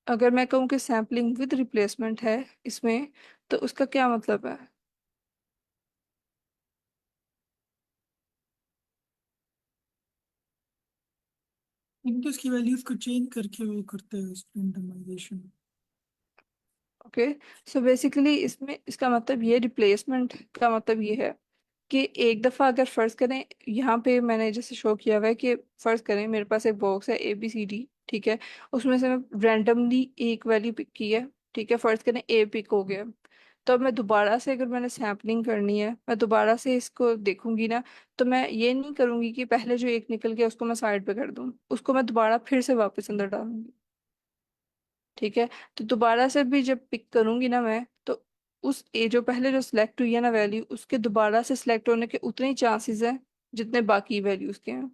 अगर मैं कहूँ कि सैम्पलिंग विद रिप्लेसमेंट है इसमें तो उसका क्या मतलब है? इनके उसकी वैल्यूज को चेंज करके वो करते हैं उसको रेंडमाइजेशन। ओके, सो बेसिकली इसमें इसका मतलब ये रिप्लेसमेंट का मतलब ये है कि एक दफा अगर फर्ज करें, यहाँ पे मैंने जैसे शो किया हुआ है कि फर्ज करें मेरे पास एक बॉक्स है ए बी सी डी। ठीक है, उसमें से मैं रैंडमली एक वैल्यू पिक की है। ठीक है, फर्ज करें ए पिक हो गया। तो अब मैं दोबारा से अगर मैंने सैम्पलिंग करनी है मैं दोबारा से इसको देखूंगी ना, तो मैं ये नहीं करूंगी कि पहले जो एक निकल गया उसको मैं साइड पे कर दूं, उसको मैं दोबारा फिर से वापस अंदर डालूंगी। ठीक है, तो दोबारा से भी जब पिक करूंगी ना मैं तो उस ए जो पहले जो सिलेक्ट हुई है ना वैल्यू उसके दोबारा से सिलेक्ट होने के उतने ही चांसेस हैं जितने बाकी वैल्यूज के हैं।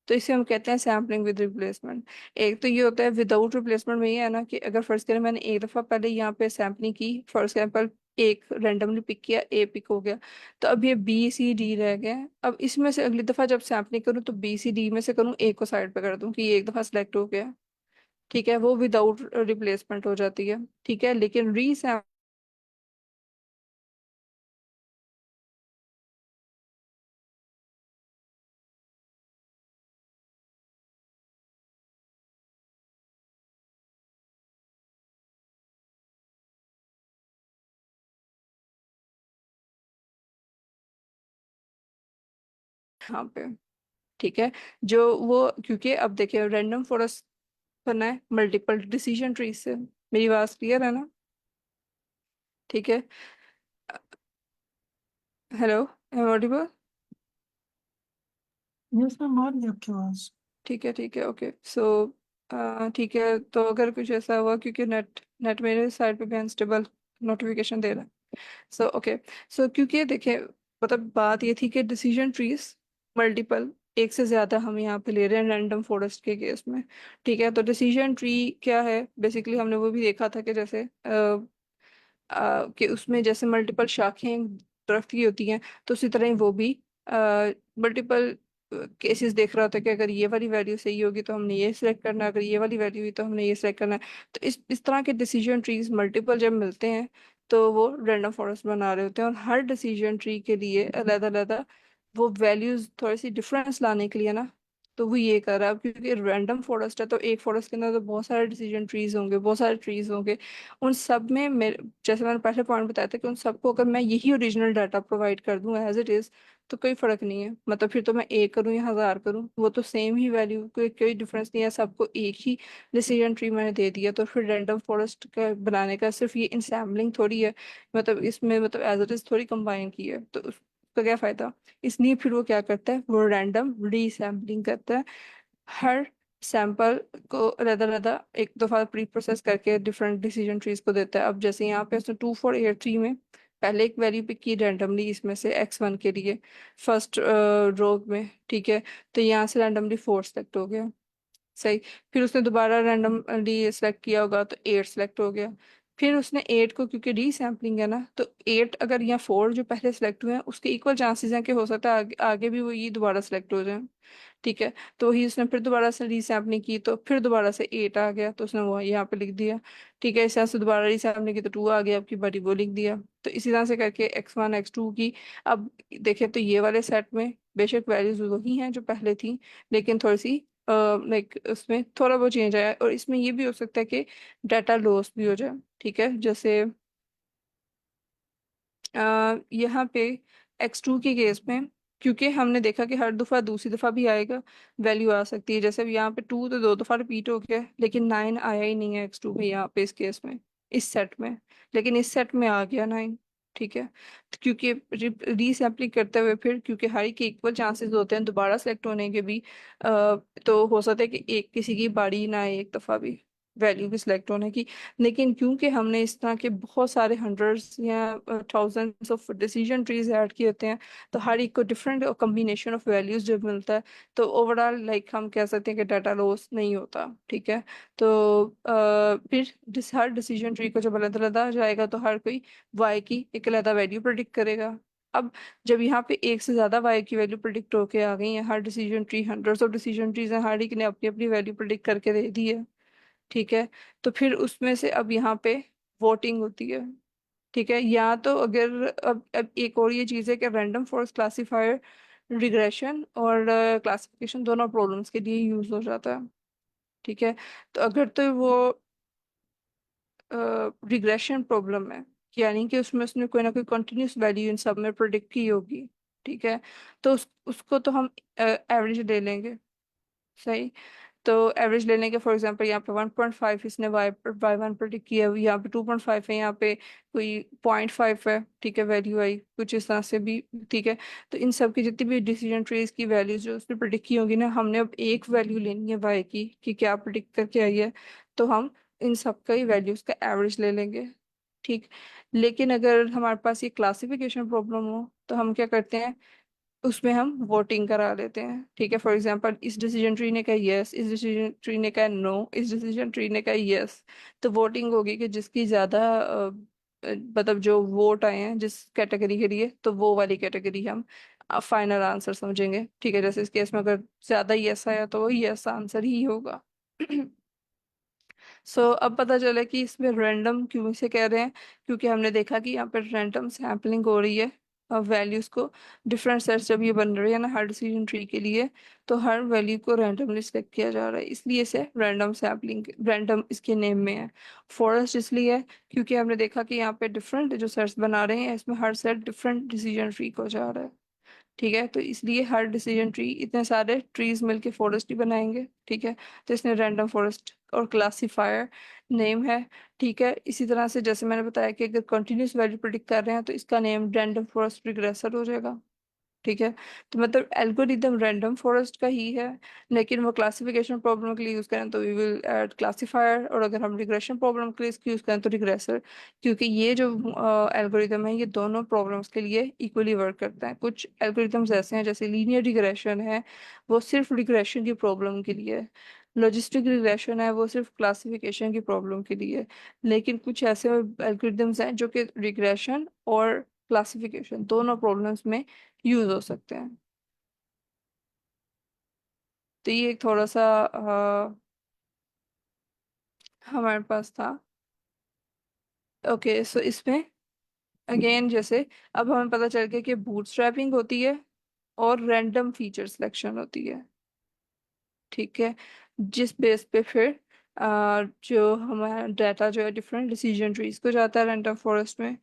तो इसे हम कहते हैं सैम्पलिंग विद रिप्लेसमेंट। एक तो ये होता है विदाउट रिप्लेसमेंट में, ये है ना कि अगर फर्स्ट करें मैंने एक दफा पहले यहाँ पे सैम्पलिंग की फॉर एग्जाम्पल एक रैंडमली पिक किया, ए पिक हो गया। तो अब ये बी सी डी रह गए। अब इसमें से अगली दफा जब सैम्पलिंग करूँ तो बी सी डी में से करूँ, ए को साइड पे कर दूं कि ये एक दफा सिलेक्ट हो गया। ठीक है, वो विदाउट रिप्लेसमेंट हो जाती है। ठीक है, लेकिन री यहाँ पे। ठीक है, जो वो क्योंकि अब देखिए रैंडम फॉरेस्ट करना है मल्टीपल डिसीजन ट्री से। मेरी बात क्लियर है ना? ठीक है। Hello, am audible? Yes ma'am, आ रही है आपकी आवाज। ठीक है, ठीक है, ओके। सो ठीक है, तो अगर कुछ ऐसा हुआ क्योंकि नेट नेट मेरे साइड पे भी अनस्टेबल नोटिफिकेशन दे रहा है। So okay. सो क्योंकि देखिए मतलब बात ये थी कि डिसीजन ट्रीज मल्टीपल, एक से ज्यादा हम यहाँ पे ले रहे हैं रैंडम फॉरेस्ट के केस में। ठीक है, तो डिसीजन ट्री क्या है बेसिकली, हमने वो भी देखा था कि जैसे कि उसमें जैसे मल्टीपल शाखें दरख्त की होती हैं, तो उसी तरह ही वो भी मल्टीपल केसेस देख रहा होता है कि अगर ये वाली वैल्यू सही होगी तो हमने ये सिलेक्ट करना है, अगर ये वाली वैल्यू हुई तो हमने ये सिलेक्ट करना है। तो इस तरह के डिसीजन ट्रीज मल्टीपल जब मिलते हैं तो वो रैंडम फॉरेस्ट बना रहे होते हैं। और हर डिसीजन ट्री के लिए अलग अलग वो वैल्यूज थोड़ी सी डिफरेंस लाने के लिए ना, तो वो ये कर रहा है। अब क्योंकि रैंडम फॉरेस्ट है तो एक फॉरेस्ट के अंदर तो बहुत सारे डिसीजन ट्रीज होंगे, बहुत सारे ट्रीज होंगे। उन सब में मेरे, जैसे मैंने पहले पॉइंट बताया था कि उन सबको अगर मैं यही ओरिजिनल डाटा प्रोवाइड कर दूं एज इट इज, तो कोई फर्क नहीं है। मतलब फिर तो मैं एक करूं या 1000 करूं, वो तो सेम ही वैल्यू, कोई कोई डिफरेंस नहीं है, सबको एक ही डिसीजन ट्री मैंने दे दिया। तो फिर रैंडम फॉरेस्ट का बनाने का सिर्फ ये इंसैम्बलिंग थोड़ी है, मतलब इसमें मतलब एज इट इज थोड़ी कंबाइन की है, तो उसका क्या फायदा। इसलिए फिर वो क्या करता है, वो रैंडम रीसैम्पलिंग करता है। हर सैंपल को अलग अलग एक दफा प्री प्रोसेस करके डिफरेंट डिसीजन ट्रीज को देता है। अब जैसे यहाँ पे उसने 2 4 8 3 में पहले एक वैल्यू पिक की रैंडमली, इसमें से x1 के लिए फर्स्ट रो में। ठीक है, तो यहाँ से रैंडमली 4 सेलेक्ट हो गया। सही। फिर उसने दोबारा रैंडमली सेलेक्ट किया होगा तो 8 सेलेक्ट हो गया। फिर उसने 8 को, क्योंकि रीसैम्पलिंग है ना, तो 8 अगर यहाँ 4 जो पहले सेलेक्ट हुए हैं उसके इक्वल चांसेस हैं कि हो सकता है आगे भी वो ये दोबारा सेलेक्ट हो जाए। ठीक है, तो वही उसने फिर दोबारा से रीसैम्पलिंग की तो फिर दोबारा से 8 आ गया, तो उसने वो यहाँ पे लिख दिया। ठीक है, इस तरह से दोबारा रीसैम्पलिंग की तो 2 आ गया, आपकी बारी वो लिख दिया। तो इसी तरह से करके x1 x2 की। अब देखें तो ये वाले सेट में बेशक वैल्यूज वही हैं जो पहले थी, लेकिन थोड़ी सी लाइक उसमें थोड़ा बहुत चेंज आया है। और इसमें ये भी हो सकता है कि डाटा लॉस भी हो जाए। ठीक है, जैसे यहाँ पे x2 के केस में, क्योंकि हमने देखा कि हर दफा दूसरी दफा भी आएगा, वैल्यू आ सकती है। जैसे अब यहाँ पे 2 तो 2 दफा रिपीट हो गया, लेकिन 9 आया ही नहीं है x2 में यहाँ पे इस केस में, इस सेट में। लेकिन इस सेट में आ गया 9। ठीक है, तो क्योंकि रीसैम्पलिंग करते हुए फिर, क्योंकि हर के इक्वल चांसेस होते हैं दोबारा सेलेक्ट होने के भी, तो हो सकता है कि एक किसी की बारी ना आए एक दफा भी वैल्यू भी सिलेक्ट होने की। लेकिन क्योंकि हमने इस तरह के बहुत सारे हंड्रेड्स या thousands of decision trees add किए होते हैं, तो हर एक को डिफरेंट कॉम्बिनेशन ऑफ वैल्यूज जब मिलता है, तो ओवरऑल लाइक हम कह सकते हैं कि डाटा लॉस नहीं होता। ठीक है, तो फिर हर डिसीजन ट्री को जब अलग अलग आ जाएगा तो हर कोई वाई की एक अलग वैल्यू प्रिडिक्ट करेगा। अब जब यहाँ पे एक से ज्यादा वाई की वैल्यू प्रिडिक्ट होके आ गई है, हर decision tree, hundreds of decision trees हैं, हर एक ने अपनी अपनी वैल्यू प्रिडिक्ट करके दे दी है। ठीक है, तो फिर उसमें से अब यहाँ पे वोटिंग होती है। ठीक है, या तो अगर अब एक और ये चीज़ है कि रैंडम फॉरेस्ट क्लासीफायर रिग्रेशन और क्लासिफिकेशन दोनों प्रॉब्लम्स के लिए यूज हो जाता है। ठीक है, तो अगर तो वो रिग्रेशन प्रॉब्लम है, यानी कि उसमें उसने कोई ना कोई कंटिन्यूस वैल्यू इन सब में प्रिडिक्ट की होगी। ठीक है, तो उसको तो हम एवरेज ले लेंगे। सही। तो एवरेज लेने के फॉर एग्जांपल यहाँ पे 1.5 इसने वाई 1 प्रिडिक्ट किया है, यहाँ पे 2.5 है, यहाँ पे कोई 0.5 है। ठीक है, वैल्यू आई कुछ इस तरह से भी। ठीक है, तो इन सब की जितनी भी डिसीजन ट्रीज की वैल्यूज जो उसने प्रिडिक्ट की होंगी ना, हमने अब एक वैल्यू लेनी है वाई की कि क्या प्रिडिक्ट करके आई है, तो हम इन सब का ही वैल्यूज का एवरेज ले लेंगे। ठीक। लेकिन अगर हमारे पास ये क्लासिफिकेशन प्रॉब्लम हो तो हम क्या करते हैं, उसमें हम वोटिंग करा लेते हैं। ठीक है, फॉर एग्जांपल इस डिसीजन ट्री ने कहा यस, इस डिसीजन ट्री ने कहा नो, इस डिसीजन ट्री ने कहा यस, तो वोटिंग होगी कि जिसकी ज्यादा मतलब जो वोट आए हैं जिस कैटेगरी के लिए, तो वो वाली कैटेगरी हम फाइनल आंसर समझेंगे। ठीक है, जैसे इस केस में अगर ज्यादा यस आया तो वो यस आंसर ही होगा। अब पता चला कि इसमें रैंडम क्यों से कह रहे हैं, क्योंकि हमने देखा कि यहाँ पर रैंडम सैम्पलिंग हो रही है वैल्यूज को। डिफरेंट सेट्स जब ये बन रहे हैं ना हर डिसीजन ट्री के लिए, तो हर वैल्यू को रैंडमली सिलेक्ट किया जा रहा है, इसलिए इसे रैंडम सैम्पलिंग, रैंडम इसके नेम में है। फॉरेस्ट इसलिए है क्योंकि हमने देखा कि यहाँ पे डिफरेंट जो सेट्स बना रहे हैं इसमें हर सेट डिफरेंट डिसीजन ट्री को जा रहा है। ठीक है, तो इसलिए हर डिसीजन ट्री, इतने सारे ट्रीज मिलके फॉरेस्ट ही बनाएंगे। ठीक है, तो इसने रैंडम फॉरेस्ट और क्लासिफायर नेम है। ठीक है, इसी तरह से जैसे मैंने बताया कि अगर कंटिन्यूस वैल्यू प्रिडिक्ट कर रहे हैं तो इसका नेम रैंडम फॉरेस्ट रिग्रेसर हो जाएगा। ठीक है, तो मतलब एल्गोरिदम रैंडम फॉरेस्ट का ही है, लेकिन वो क्लासिफिकेशन प्रॉब्लम के लिए यूज करें तो वी विल ऐड क्लासिफायर, और अगर हम रिग्रेशन प्रॉब्लम के लिए इसको यूज करें तो रिग्रेसर। क्योंकि ये जो एल्गोरिदम है ये दोनों प्रॉब्लम्स के लिए इक्वली वर्क करता है। कुछ एल्गोरिदम्स ऐसे हैं जैसे लीनियर रिग्रेशन है, वो सिर्फ रिग्रेशन की प्रॉब्लम के लिए है। लॉजिस्टिक रिग्रेशन है, वो सिर्फ क्लासिफिकेशन की प्रॉब्लम के लिए है। लेकिन कुछ ऐसे एल्गोरिदम्स हैं जो कि रिग्रेशन और क्लासिफिकेशन दोनों प्रॉब्लम्स में यूज हो सकते हैं। तो ये एक थोड़ा सा हमारे पास था। ओके, सो इसमें अगेन जैसे अब हमें पता चल गया कि बूटस्ट्रैपिंग होती है और रैंडम फीचर सिलेक्शन होती है। ठीक है, जिस बेस पे फिर जो हमारा डाटा जो है डिफरेंट डिसीजन ट्रीज को जाता है रैंडम फॉरेस्ट में।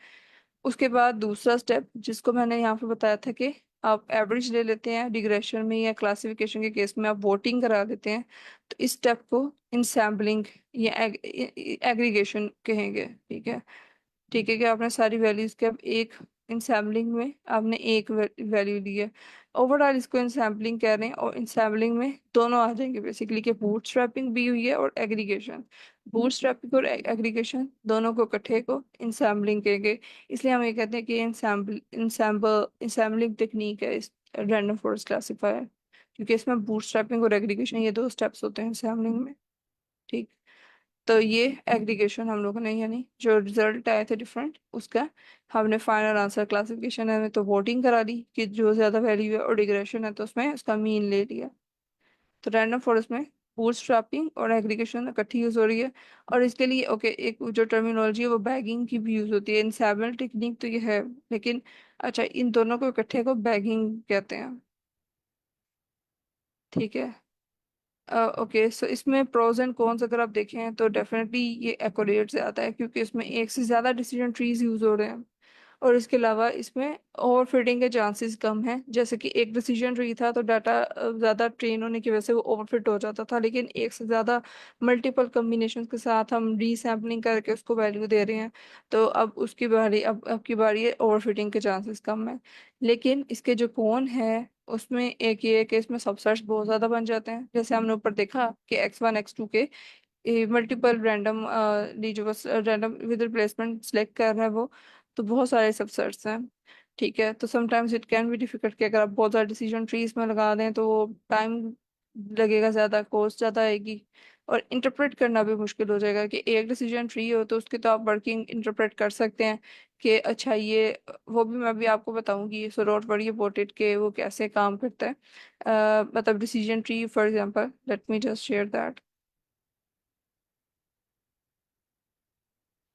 उसके बाद दूसरा स्टेप जिसको मैंने यहाँ पे बताया था कि आप एवरेज ले लेते हैं रिग्रेशन में, या क्लासिफिकेशन के केस में आप वोटिंग करा देते हैं, तो इस स्टेप को इंसैम्पलिंग या एग्रीगेशन कहेंगे। ठीक है, ठीक है, कि आपने सारी वैल्यूज के अब एक इन सैम्पलिंग में आपने एक वैल्यू ली है। ओवरऑल इसको इन सैम्पलिंग कह रहे हैं, और इन सैम्पलिंग में दोनों आ जाएंगे बेसिकली, कि बूटस्ट्रैपिंग भी हुई है और एग्रीगेशन। बूटस्ट्रैपिंग और एग्रीगेशन दोनों को इकट्ठे को इन सैम्पलिंग कहेंगे। इसलिए हम ये कहते हैं कि इन सैम्पलिंग टेक्निक है इस रैंडम फॉरेस्ट क्लासिफायर, क्योंकि इसमें बूटस्ट्रैपिंग और एग्रीगेशन ये दो स्टेप्स होते हैं सैम्पलिंग में। ठीक, तो ये एग्रीगेशन हम लोगों ने, यानी जो रिजल्ट आए थे डिफरेंट उसका हमने फाइनल आंसर क्लासिफिकेशन है में तो वोटिंग करा ली कि जो ज्यादा वैल्यू है, और रिग्रेशन है तो उसमें उसका मीन ले लिया। तो रैंडम फॉरेस्ट में बूटस्ट्रैपिंग और एग्रीगेशन इकट्ठी यूज हो रही है। और इसके लिए ओके, एक जो टर्मिनोलॉजी है वो बैगिंग की भी यूज होती है। इंसैम्बल टेक्निक तो ये है, लेकिन अच्छा इन दोनों को इकट्ठे को बैगिंग कहते हैं। ठीक है, ओके, सो इसमें प्रोज एंड कॉन्स अगर आप देखें तो डेफिनेटली ये एक्यूरेट ज्यादा है, क्योंकि इसमें एक से ज्यादा डिसीजन ट्रीज यूज हो रहे हैं। और इसके अलावा इसमें ओवरफिटिंग के चांसेस कम हैं। जैसे कि एक डिसीजन ट्री था तो डाटा ज़्यादा ट्रेन होने की वजह से वो ओवरफिट हो जाता था, लेकिन एक से ज़्यादा मल्टीपल कम्बिनेशन के साथ हम रीसैम्पलिंग करके उसको वैल्यू दे रहे हैं, तो अब उसकी बारी, अब की बारी है, ओवरफिटिंग के चांसेस कम है। लेकिन इसके जो कौन है उसमें एक ये है कि इसमें सबसेट्स बहुत ज़्यादा बन जाते हैं। जैसे हमने ऊपर देखा कि x1 x2 के मल्टीपल रैंडम जो बस रैंडम विद रिप्लेसमेंट सेलेक्ट कर रहा है वो, तो बहुत सारे सबसेट्स हैं। ठीक है, तो sometimes it can be difficult कि अगर आप बहुत सारे डिसीजन ट्रीज में लगा दें तो टाइम लगेगा, ज़्यादा कॉस्ट ज़्यादा आएगी, और इंटरप्रेट करना भी मुश्किल हो जाएगा। कि एक डिसीजन ट्री हो तो उसकी तो आप वर्किंग इंटरप्रेट कर सकते हैं कि अच्छा ये, वो भी मैं भी आपको बताऊंगी, so don't worry about it कि वो कैसे काम करता है। मतलब decision tree for example, let me just share that.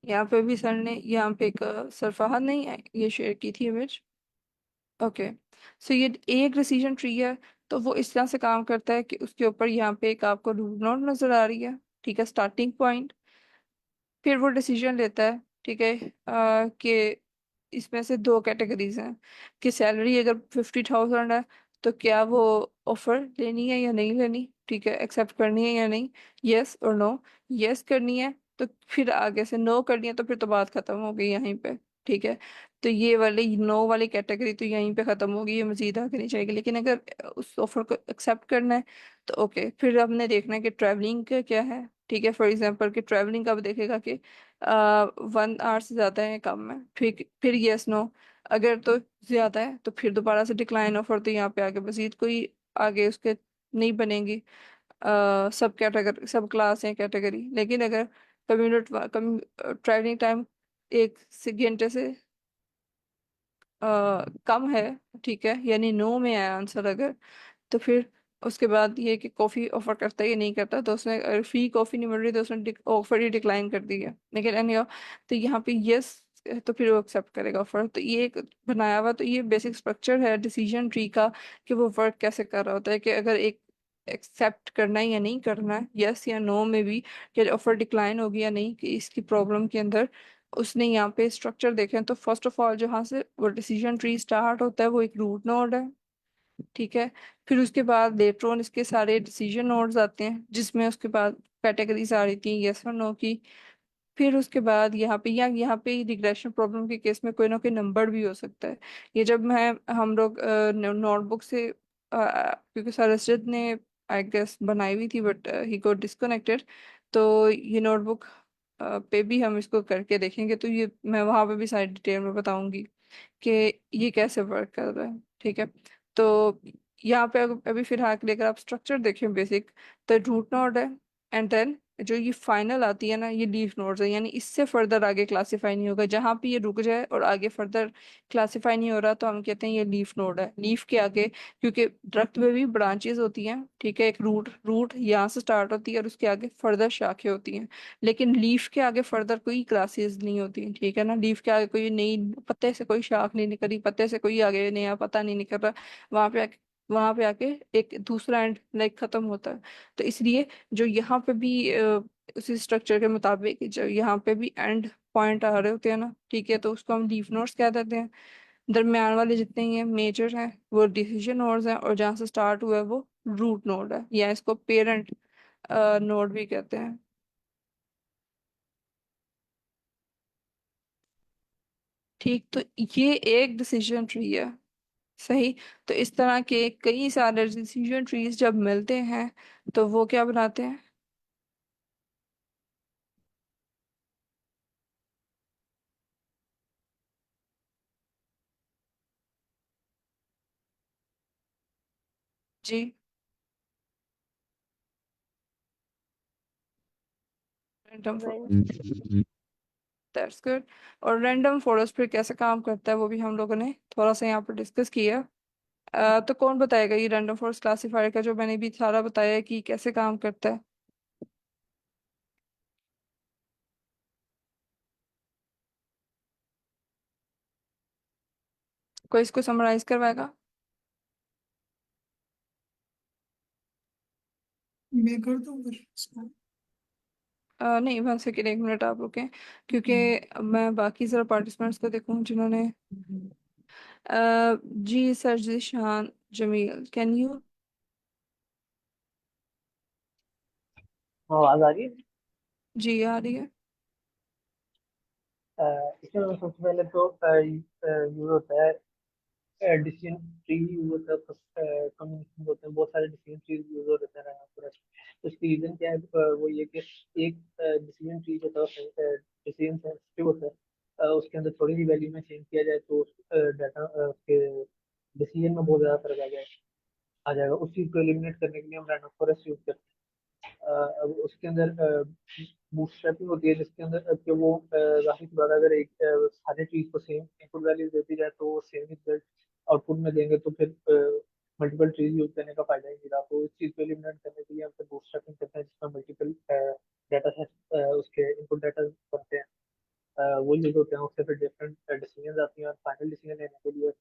यहाँ पे भी सर ने, यहाँ पे एक सर फहद ने ये शेयर की थी इमेज। ओके, सो ये एक डिसीजन ट्री है, तो वो इस तरह से काम करता है कि उसके ऊपर यहाँ पे एक आपको रूट नोड नजर आ रही है। ठीक है, स्टार्टिंग पॉइंट। फिर वो डिसीजन लेता है, ठीक है, कि इसमें से दो कैटेगरीज हैं, कि सैलरी अगर 50,000 है तो क्या वो ऑफर लेनी है या नहीं लेनी, ठीक है, एक्सेप्ट करनी है या नहीं, यस और नो। यस करनी है तो फिर आगे से, नो करनी है तो फिर तो बात खत्म हो गई यहीं पे। ठीक है, तो ये वाली नो वाली कैटेगरी तो यहीं पे खत्म होगी, ये मजीद आगे नहीं जाएगी। लेकिन अगर उस ऑफर को एक्सेप्ट करना है तो ओके, फिर हमने देखना है कि ट्रैवलिंग का क्या है। ठीक है, फॉर एग्जांपल कि ट्रैवलिंग कब देखेगा कि 1 आवर से ज्यादा है, कम है, फिर यस नो। अगर तो ज्यादा है तो फिर दोबारा से डिक्लाइन ऑफर, तो यहाँ पे आगे मजीद कोई आगे उसके नहीं बनेगी। सब कैटेगरी, सब क्लास है कैटेगरी। लेकिन अगर कम्यूनिट ट्रैवलिंग टाइम 1 घंटे से कम है, ठीक है, यानी नो में है आंसर अगर, तो फिर उसके बाद ये कि कॉफ़ी ऑफर करता है या नहीं करता, तो उसने अगर फ्री कॉफ़ी नहीं मिल रही तो उसने ऑफर ही डिक्लाइन कर दी है, लेकिन एनी तो यहाँ पे यस, तो फिर वो एक्सेप्ट करेगा ऑफर। तो ये एक बनाया हुआ, तो ये बेसिक स्ट्रक्चर है डिसीजन ट्री का, कि वो वर्क कैसे कर रहा होता है, कि अगर एक एक्सेप्ट करना है या नहीं करना है, यस या नो में भी, कि ऑफर डिक्लाइन होगी या नहीं, कि इसकी प्रॉब्लम के अंदर उसने यहाँ पे स्ट्रक्चर देखें। तो फर्स्ट ऑफ ऑल जहाँ से वो डिसीजन ट्री स्टार्ट होता है वो एक रूट नोड है, ठीक है। फिर उसके बाद लेटर ऑन इसके सारे डिसीजन नोड्स आते हैं, जिसमें उसके बाद कैटेगरीज आ रही थी यस और नो की। फिर उसके बाद यहाँ पे रिग्रेशन प्रॉब्लम के केस में कोई ना कोई नंबर भी हो सकता है। ये जब मैं हम लोग नोटबुक से क्योंकि सरस्वती ने आई गेस बनाई हुई थी, बट ही गॉट डिस्कनेक्टेड, तो ये नोटबुक पे भी हम इसको करके देखेंगे, तो ये मैं वहां पे भी सारी डिटेल में बताऊंगी कि ये कैसे वर्क कर रहा है, ठीक है। तो यहाँ पे अभी फिलहाल के लिए अगर आप स्ट्रक्चर देखें बेसिक, तो रूट नोड है, एंड देन जो ये फाइनल आती है ना, ये लीफ नोड्स है, यानी इससे फर्दर आगे क्लासीफाई नहीं होगा, जहाँ पे ये रुक जाए और आगे फर्दर क्लासीफाई नहीं हो रहा तो हम कहते हैं ये लीफ नोड है। लीफ के आगे, क्योंकि दरख्त में भी ब्रांचेस होती हैं, ठीक है, एक रूट रूट यहाँ से स्टार्ट होती है और उसके आगे फर्दर शाखें होती हैं, लेकिन लीफ के आगे फर्दर कोई क्लासेस नहीं होती, ठीक है ना। लीफ के आगे कोई नई पत्ते से कोई शाख नहीं निकली, पत्ते से कोई आगे नया पत्ता नहीं निकल रहा, वहां पे आके एक दूसरा एंड लाइक खत्म होता है। तो इसलिए जो यहाँ पे भी उसी स्ट्रक्चर के मुताबिक जो यहाँ पे भी एंड पॉइंट आ रहे होते हैं ना, ठीक है, तो उसको हम लीफ नोड्स कह देते हैं। दरम्यान वाले जितने ही मेजर हैं वो डिसीजन नोड्स हैं, और जहाँ से स्टार्ट हुआ है वो रूट नोड है, या इसको पेरेंट नोड भी कहते हैं। ठीक, तो ये एक डिसीजन ट्री है, सही। तो इस तरह के कई सारे डिसीजन ट्रीज जब मिलते हैं तो वो क्या बनाते हैं? जी, रैंडम फॉरेस्ट, दैट्स गुड। और रैंडम फॉरेस्ट फिर कैसे काम करता है वो भी हम लोगों ने थोड़ा सा यहाँ पर डिस्कस किया। तो कौन बताएगा ये रैंडम फॉरेस्ट क्लासिफायर का, जो मैंने भी सारा बताया है कि कैसे काम करता है? कोई इसको समराइज करवाएगा? मैं कर दूँ फिर इसको। नहीं, 1 सेकेंड, 1 मिनट आप रुकें, क्योंकि मैं बाकी सारे पार्टिसिपेंट्स को देखूं जिन्होंने जी सर, जी शान, जमील, कैन यू? आवाज आ रही है। जी आ रही है। इसमें तो सबसे पहले तो यूज होता है डिसीजन ट्री यूज होता है, कम्युनिकेशन होते हैं, बहुत सारे डिसीजन ट्री यूज हो रहते हैं पूरा। तो इसकी रीजन क्या है, वो ये कि एक डिसीजन ट्री जो होता है डिसीजन सेंसिटिव होता है, उसके अंदर थोड़ी सी वैल्यू में चेंज किया जाए तो डाटा उसके डिसीजन में बहुत ज्यादा फर्क आ जाएगा। उस चीज को एलिमिनेट करने के लिए हम रैंडम फॉरेस्ट यूज करते हैं। अब उसके अंदर बूटस्ट्रैपिंग होती है, जिसके अंदर कि वो जाहिर सी बात है, अगर एक सारी चीज को सेम इनपुट वैल्यू देती जाए तो सेम रिजल्ट आउटपुट में देंगे, तो फिर मल्टीपल ट्रीज यूज करने का फायदा ही नहीं रहा। तो इस चीज को एलिमिनेट करने के लिए हम फिर बूटस्ट्रैपिंग करते हैं, जिसमें मल्टीपल डाटा सेट उसके इनपुट डाटा बनते हैं, वो यूज होते हैं। उससे फिर डिफरेंट डिसीजन आती हैं, और फाइनल डिसीजन लेने के लिए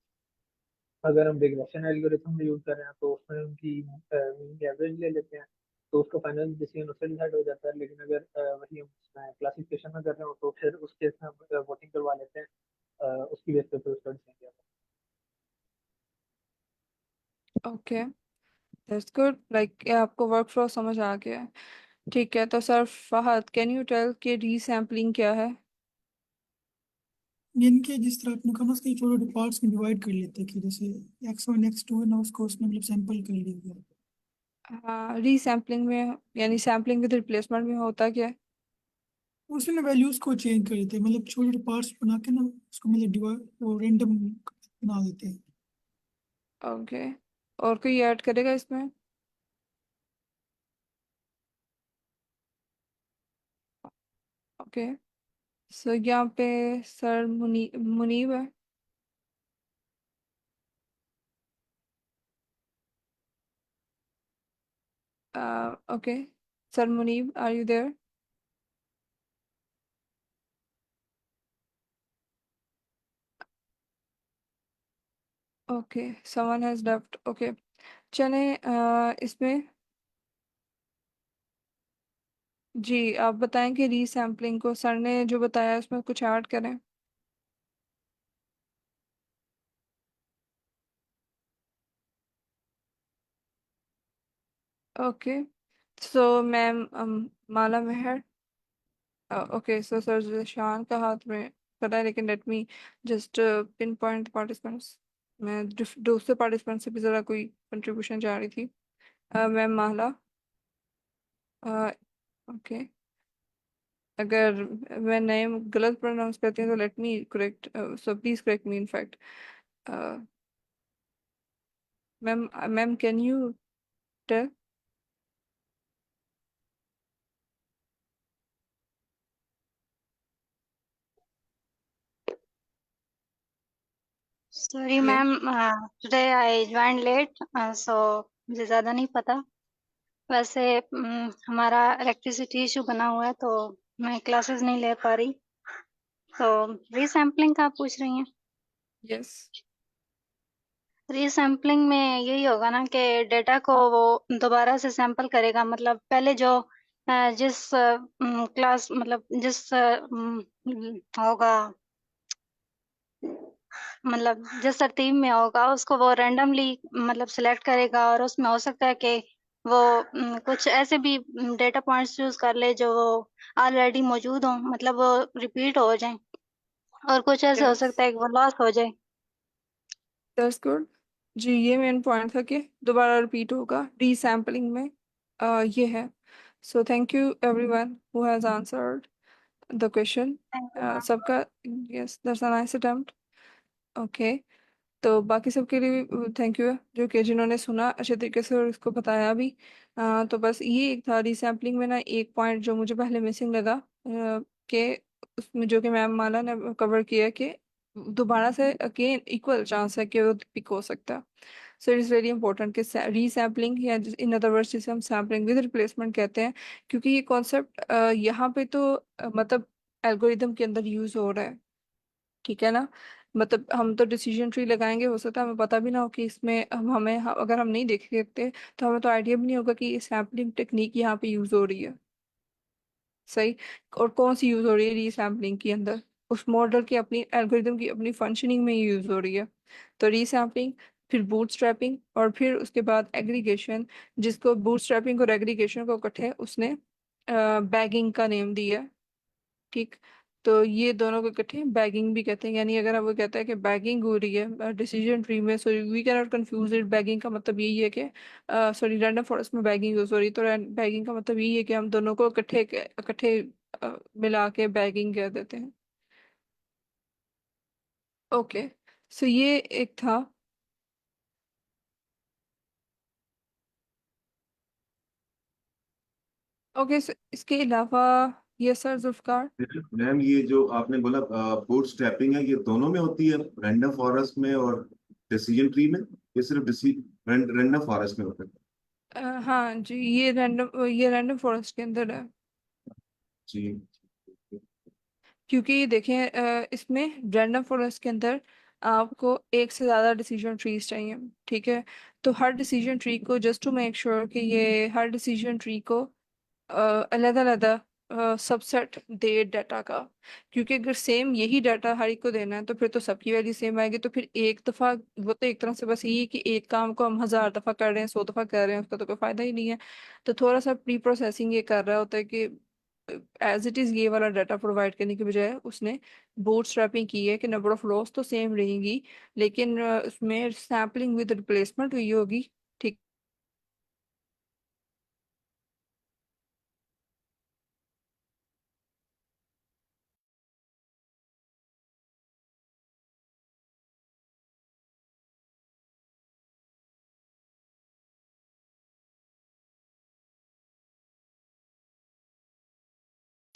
अगर हम रिग्रेशन एल्गोरिथम यूज कर रहे हैं तो उसमें उनकी मीन एवरेज ले लेते हैं, तो उसका फाइनल डिसीजन उससे डिसाइड हो जाता है। लेकिन अगर वही हम क्लासिफिकेशन में कर रहे हो तो फिर उस केस में हम वोटिंग करवा लेते हैं, उसकी बेस पे फिर उसका डिसीजन आता ओके, दैट्स गुड, लाइक आपको वर्क फ्लो समझ आ गया है। ठीक है, तो sir Fahad, can you tell कि रीसैम्पलिंग क्या है? इनके जिस तरह आपने कहा ना, उसके छोटे छोटे पार्ट्स में डिवाइड कर लेते हैं, कि जैसे x1 x2 है ना, उसको उसमें मतलब सैंपल कर लिया। हाँ, रीसैम्पलिंग में यानी सैम्पलिंग विद रिप्लेसमेंट में होता क्या है? उसमें ना वैल्यूज को चेंज कर देते हैं, मतलब छोटे छोटे पार्ट्स बना के ना उसको मतलब डिवाइड वो रैंडम बना देते हैं। ओके, और कोई ऐड करेगा इसमें? ओके, सो यहाँ पे सर मुनीब है। Okay, sir Munib, are you there? Okay, someone has left. Okay, चले इसमें जी आप बताएं कि रीसैम्पलिंग को सर ने जो बताया उसमें कुछ ऐड करें। ओके, सो मैम माला मेहर। ओके, सो सर जिशान का हाथ में पता है, लेकिन let me just pin point participants. मैं दूसरे पार्टिसिपेंट से भी ज़रा कोई कंट्रीब्यूशन जा रही थी। मैम माला। ओके, अगर मैं नेम गलत प्रोनाउंस करती हूँ तो let me correct, so please correct me in fact. Ma'am, ma'am can you tell? Sorry yes, ma'am, today I join late, so मुझे ज़्यादा नहीं पता। वैसे हमारा इलेक्ट्रिसिटी इशू बना हुआ है तो मैं क्लासेस नहीं ले पा रही। तो रीसैम्पलिंग का आप पूछ रही हैं? यस, रीसैम्पलिंग में यही होगा ना कि डेटा को वो दोबारा से सैंपल करेगा, मतलब पहले जो जिस क्लास मतलब जिस होगा, मतलब जिस तरतीब में होगा उसको वो रैंडमली मतलब सिलेक्ट करेगा, और उसमें हो सकता है कि वो कुछ ऐसे भी डेटा पॉइंट्स चूज कर ले जो वो ऑलरेडी मौजूद हों, मतलब वो रिपीट हो जाएं, और कुछ ऐसे हो यस, सकता है कि वो लॉस हो जाए। That's good. जी ये मेन पॉइंट था कि दोबारा रिपीट होगा रीसैम्पलिंग में। ये है। So thank you everyone who has answered the question. Thank you ma'am. सबका yes, that's a nice attempt. Okay, तो बाकी सबके लिए थैंक यू जो कि जिन्होंने सुना अच्छे तरीके से और इसको बताया भी। तो बस ये एक था रीसैम्पलिंग में ना, एक पॉइंट जो मुझे पहले मिसिंग लगा कि उसमें जो कि मैम माला ने कवर किया कि दोबारा से अगेन इक्वल चांस है कि वो पिक हो सकता है। So it is very important कि रीसैम्पलिंग या इन अदर वर्ड्स जिसे हम सैम्पलिंग विद रिप्लेसमेंट कहते हैं, क्योंकि ये कॉन्सेप्ट यहाँ पे तो मतलब एल्गोरिदम के अंदर यूज हो रहा है। ठीक है ना, मतलब हम तो डिसीजन ट्री लगाएंगे, हो सकता है हमें पता भी ना हो कि इसमें अगर हम नहीं देख सकते तो हमें तो आइडिया भी नहीं होगा कि ये सैम्पलिंग टेक्निक यहाँ पे यूज हो रही है। सही, और कौन सी यूज हो रही है रीसैम्पलिंग के अंदर, उस मॉडल की अपनी एल्गोरिदम की अपनी फंक्शनिंग में यूज हो रही है। तो रीसैम्पलिंग, फिर बूटस्ट्रैपिंग, और फिर उसके बाद एग्रीगेशन, जिसको बूटस्ट्रैपिंग और एग्रीगेशन को इकट्ठे उसने बैगिंग का नेम दिया है। ठीक, तो ये दोनों को इकट्ठे बैगिंग भी कहते हैं। यानी अगर हम वो कहते हैं कि बैगिंग हो रही है डिसीजन ट्री में, so we can not confuse it. Bagging का मतलब यही है कि सॉरी, रैंडम फॉरेस्ट में बैगिंग यूज हो रही है, तो बैगिंग का मतलब यही है कि हम दोनों को इकट्ठे इकट्ठे मिला के बैगिंग कह देते हैं। ओके, सो ये एक था। ओके, सो इसके अलावा ये सर जुल्फकार। मैम ये जो आपने बोला बूट स्ट्रैपिंग है, ये दोनों में होती है, रैंडम फॉरेस्ट में और डिसीजन ट्री में? ये सिर्फ रैंडम फॉरेस्ट में होता है? हाँ जी, ये रैंडम फॉरेस्ट के अंदर है। जी। क्योंकि देखें इसमें रैंडम फॉरेस्ट के अंदर आपको एक से ज़्यादा डिसीजन ट्रीज चाहिए। ठीक है, तो हर डिसीजन ट्री को जस्ट टू मेक श्योर कि ये हर डिसीजन ट्री को अलग अलग सबसेट दे डाटा का। क्योंकि अगर सेम यही डाटा हर एक को देना है तो फिर तो सबकी वैल्यू सेम आएगी, तो फिर एक दफ़ा वो तो एक तरह से बस यही है कि एक काम को हम 1000 दफ़ा कर रहे हैं, 100 दफ़ा कर रहे हैं, उसका तो कोई फायदा ही नहीं है। तो थोड़ा सा प्री प्रोसेसिंग ये कर रहा होता है कि एज इट इज़ ये वाला डाटा प्रोवाइड करने के बजाय उसने बूट स्ट्रैपिंग की है कि नंबर ऑफ रोज तो सेम रहेंगी, लेकिन उसमें सैम्पलिंग विद रिप्लेसमेंट हुई होगी। ठीक,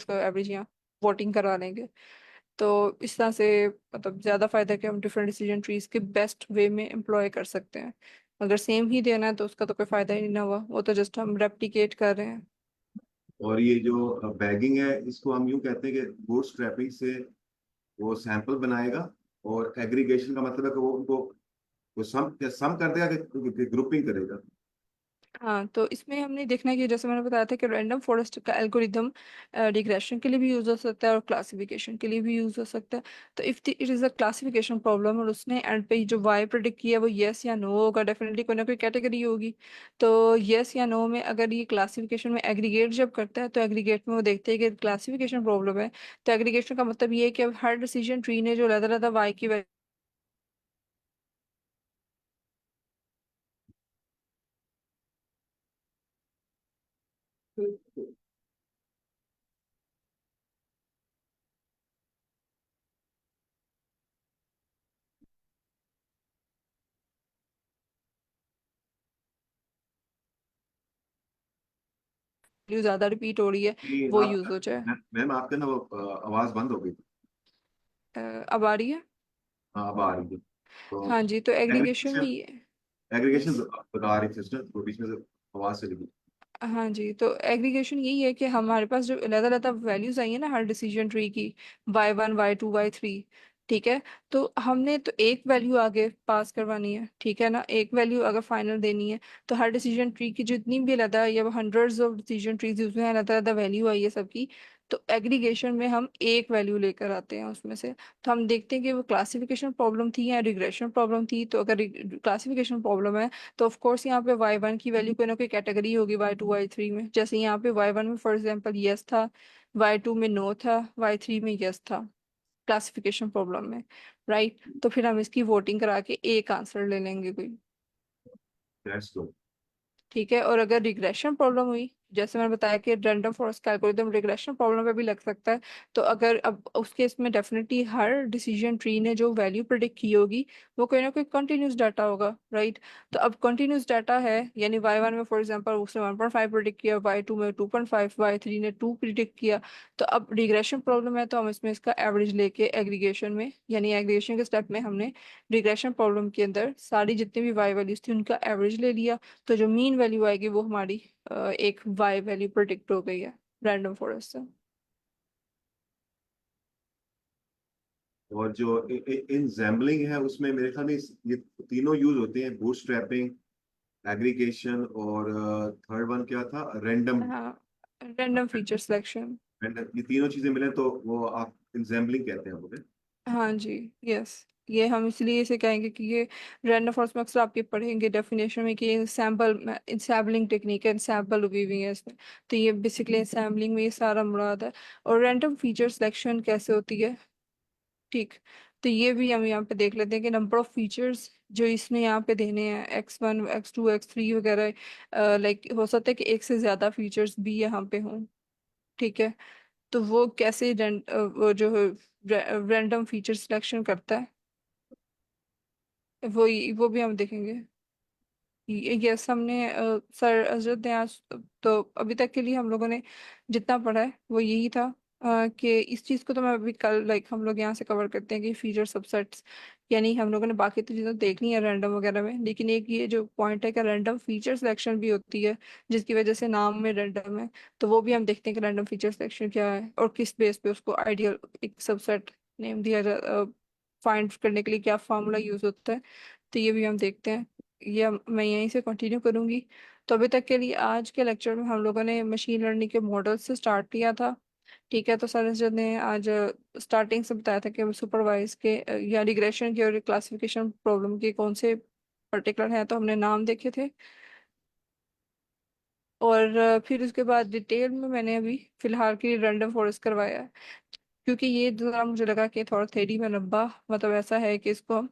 एवरेज वोटिंग करवा लेंगे। तो इस तरह से मतलब ज़्यादा फायदा है कि हम डिफरेंट डिसीजन ट्रीज के बेस्ट वे में एम्प्लॉय कर सकते हैं। अगर सेम ही देना है तो उसका तो कोई फायदा ही नहीं ना हुआ, वो तो जस्ट हम रेप्लिकेट कर रहे हैं। और ये जो बैगिंग है इसको हम यूं कहते हैं कि बूटस्ट्रैपिंग से वो सैंपल बनाएगा, और एग्रीगेशन का मतलब है कि वो उनको वो सम कर देगा कि ग्रुपिंग करेगा। हाँ, तो इसमें हमने देखना है कि जैसे मैंने बताया था कि रैंडम फॉरेस्ट का एल्गोरिदम रिग्रेशन के लिए भी यूज हो सकता है और क्लासिफिकेशन के लिए भी यूज हो सकता है। तो if it is a classification problem और उसने एंड पे जो वाई प्रेडिक्ट किया है वो येस या नो होगा, डेफिनेटली कोई ना कोई कैटेगरी होगी। तो येस या नो में अगर ये क्लासिफिकेशन में एग्रीगेट जब करता है तो एग्रीगेट में वो देखते हैं कि क्लासिफिकेशन प्रॉब्लम है। तो एग्रीगेशन का मतलब ये है कि अब हर डिसीजन ट्री ने जो अलग अलग वाई की वैल्यू ज्यादा रिपीट हो रही है कि वो आप यूज हो जाए। मैम आपका ना वो आवाज बंद हो गई थी। अब आ रही है? हाँ, अब आ रही है। तो हाँ जी, तो एग्रीगेशन में एग्रीगेशन ये। Aggregation yes. बता रही थी सिस्टर, तो बीच में से आवाज चली गई। हाँ जी, तो एग्रीगेशन यही है कि हमारे पास जो अलग अलग वैल्यूज आई है ना हर डिसीजन ट्री की, y1 y2 y3, ठीक है। तो हमने तो एक वैल्यू आगे पास करवानी है, ठीक है ना, एक वैल्यू अगर फाइनल देनी है तो हर डिसीजन ट्री की जितनी भी अलग या हंड्रेड्स ऑफ डिसीजन ट्रीज उसमें अलग अलग वैल्यू आई है सबकी। तो एग्रीगेशन में हम एक वैल्यू लेकर आते हैं उसमें से। तो हम देखते हैं कि वो क्लासिफिकेशन प्रॉब्लम थी या रिग्रेशन प्रॉब्लम थी। तो अगर क्लासिफिकेशन प्रॉब्लम है तो ऑफ कोर्स यहाँ पे y1 की वैल्यू कोई ना कोई कैटेगरी होगी y2 y3 में। जैसे यहाँ पे y1 में फॉर एग्जांपल यस था, y2 में नो था, y3 में यस था क्लासिफिकेशन प्रॉब्लम में, राइट। तो फिर हम इसकी वोटिंग करा के एक आंसर ले लेंगे कोई, दैट्स गुड। ठीक है। और अगर रिग्रेशन प्रॉब्लम हुई, जैसे मैंने बताया कि रैंडम फॉरेस्ट का एल्गोरिथम रिग्रेशन प्रॉब्लम पे भी लग सकता है। तो अगर अब उस केस में डेफिनेटली हर डिसीजन ट्री ने जो वैल्यू प्रिडिक्ट की होगी वो कोई ना कोई कंटिन्यूस डाटा होगा, राइट। तो अब कंटिन्यूस डाटा है यानी y1 में फॉर एग्जांपल उसने 1.5 प्रिडिक्ट किया, y2 में 2.5, y3 ने 2 प्रिडिक्ट किया। तो अब रिग्रेशन प्रॉब्लम है तो हम इसमें इसका एवरेज लेके एग्रीगेशन में यानी एग्रीगेशन के स्टेप में हमने रिग्रेशन प्रॉब्लम के अंदर सारी जितनी भी y वैल्यूज थी उनका एवरेज ले लिया। तो जो मीन वैल्यू आएगी वो हमारी एक वाई वैल्यू प्रिडिक्ट हो गई है रैंडम फॉरेस्ट से। और जो इन जैम्बलिंग है उसमें मेरे ख्याल में ये तीनों यूज होते हैं, बूटस्ट्रैपिंग, एग्रीगेशन, और थर्ड वन क्या था, रैंडम। हाँ, रैंडम फीचर सिलेक्शन। ये तीनों चीजें मिले तो वो आप इंजैम्बलिंग कहते हैं बोले। हाँ जी, यस। ये हम इसलिए इसे कहेंगे कि ये रैंडम फॉरेस्ट में अक्सर आपके पढ़ेंगे डेफिनेशन में कि सैम्पल सैम्पलिंग टेक्निक है, सैम्पल वीविंग है इसमें। तो ये बेसिकली सैम्पलिंग में ये सारा मुराद है। और रैंडम फीचर सिलेक्शन कैसे होती है, ठीक। तो ये भी हम यहाँ पे देख लेते हैं कि नंबर ऑफ फीचर्स जो इसने यहाँ पे देने हैं x1 x2 x3 वगैरह, लाइक हो सकता है कि एक से ज्यादा फीचर्स भी यहाँ पे हों, ठीक है। तो वो कैसे वो जो रैंडम फीचर सिलेक्शन करता है वो भी हम देखेंगे। यस, हमने सर अजरत ने आज, तो अभी तक के लिए हम लोगों ने जितना पढ़ा है वो यही था कि इस चीज़ को तो मैं अभी कल लाइक हम लोग यहाँ से कवर करते हैं कि फीचर सबसेट्स, यानी हम लोगों ने बाकी तो चीज़ें देख ली है रैंडम वगैरह में, लेकिन एक ये जो पॉइंट है कि रैंडम फीचर सिलेक्शन भी होती है जिसकी वजह से नाम में रैंडम है। तो वो भी हम देखते हैं कि रैंडम फीचर सिलेक्शन क्या है और किस बेस पे उसको आइडियल एक सबसेट नेम दिया जा फाइंड करने के लिए क्या फार्मूला यूज होता है। तो ये भी हम देखते हैं। मैं यहीं से कंटिन्यू करूंगी। तो अभी तक के लिए आज के लेक्चर में हम लोगों ने मशीन लर्निंग के मॉडल से स्टार्ट किया था, ठीक है। तो सर ने आज स्टार्टिंग से बताया था कि सुपरवाइज के या रिग्रेशन के और क्लासिफिकेशन प्रॉब्लम के कौन से पर्टिकुलर हैं, तो हमने नाम देखे थे। और फिर उसके बाद डिटेल में मैंने अभी फिलहाल के लिए रैंडम फॉरेस्ट करवाया है, क्योंकि ये जरा मुझे लगा कि थोड़ा थ्योरी में लंबा मतलब ऐसा है कि इसको हम